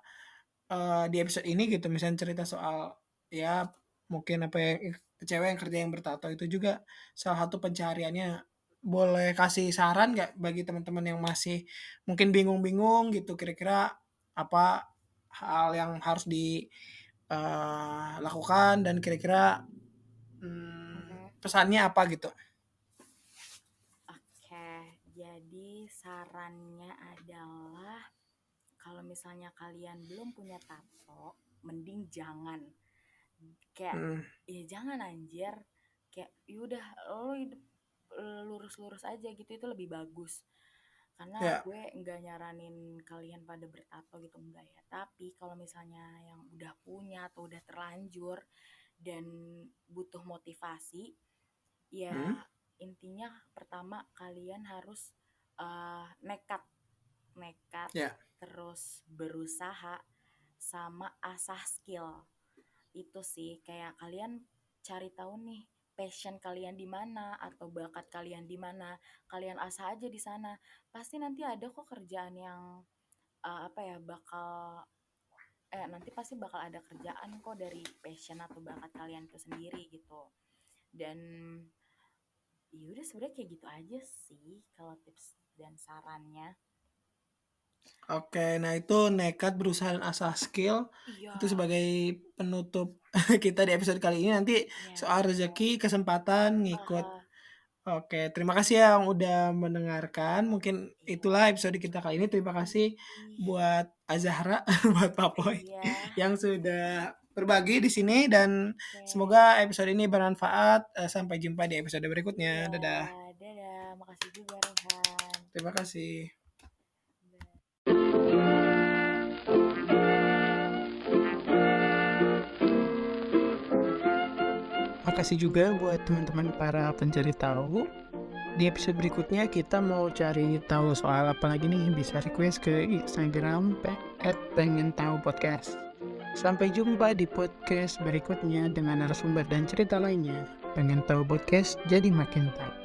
di episode ini gitu, misalnya cerita soal ya mungkin apa ya, cewek yang kerja yang bertato itu juga salah satu pencahariannya. Boleh kasih saran nggak bagi teman-teman yang masih mungkin bingung-bingung gitu, kira-kira apa hal yang harus dilakukan dan kira-kira pesannya apa gitu? Oke, jadi sarannya adalah kalau misalnya kalian belum punya tato, mending jangan. Kayak ya jangan anjir. Kayak yaudah lo hidup lurus-lurus aja gitu, itu lebih bagus. Karena Ya, gue nggak nyaranin kalian pada bertato gitu, enggak ya. Tapi kalau misalnya yang udah punya atau udah terlanjur dan butuh motivasi, ya intinya pertama kalian harus nekat ya. terus berusaha sama asah skill. Itu sih, kayak kalian cari tahu nih passion kalian di mana atau bakat kalian di mana, kalian asah aja di sana. Pasti nanti ada kok kerjaan yang apa ya bakal nanti pasti bakal ada kerjaan kok dari passion atau bakat kalian itu sendiri gitu. Dan ya udah sebenarnya kayak gitu aja sih kalau tips dan sarannya. Oke, nah itu nekat berusaha dan asah skill Iya. itu sebagai penutup kita di episode kali ini. Nanti Iya soal betul. rezeki, kesempatan ngikut. Aha, Oke, terima kasih yang udah mendengarkan. Mungkin iya. itulah episode kita kali ini. Terima kasih Ih, buat Azahra, buat Papoy iya. yang sudah berbagi di sini dan Oke. semoga episode ini bermanfaat. Sampai jumpa di episode berikutnya. Iya, Dadah. dadah. Makasih juga Rehan. Terima kasih. Makasih juga buat teman-teman para pencari tahu. Di episode berikutnya kita mau cari tahu soal apa lagi nih, bisa request ke Instagram @pengen_tahu_podcast. Sampai jumpa di podcast berikutnya dengan narasumber dan cerita lainnya. Pengen tahu podcast jadi makin tahu.